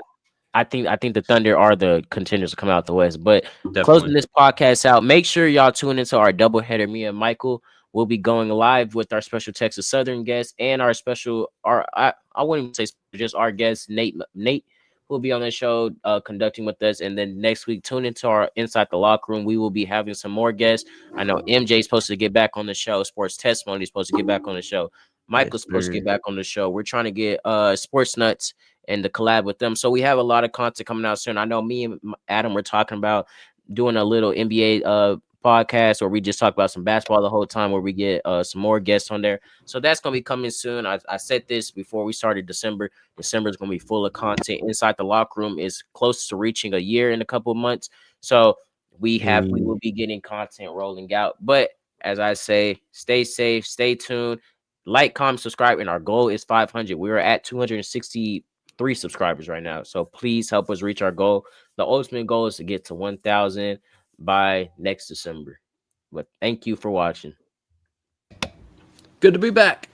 I think the Thunder are the contenders to come out the West. But Definitely. closing this podcast out, make sure y'all tune into our doubleheader. Me and Michael will be going live with our special Texas Southern guest and our special I wouldn't even say just our guest Nate will be on the show conducting with us. And then next week, tune into our Inside the Locker Room. We will be having some more guests. I know MJ is supposed to get back on the show. Sports Testimony is supposed to get back on the show. Michael's supposed to get back on the show. We're trying to get Sports Nuts and the collab with them. So we have a lot of content coming out soon. I know me and Adam were talking about doing a little NBA podcast where we just talk about some basketball the whole time, where we get some more guests on there. So that's gonna be coming soon. I said this before we started December. December is gonna be full of content. Inside the Locker Room is close to reaching a year in a couple of months. So we will be getting content rolling out. But as I say, stay safe, stay tuned, like, comment, subscribe, and our goal is 500. We're at 263 subscribers right now. So please help us reach our goal. The ultimate goal is to get to 1,000 by next December. But thank you for watching. Good to be back.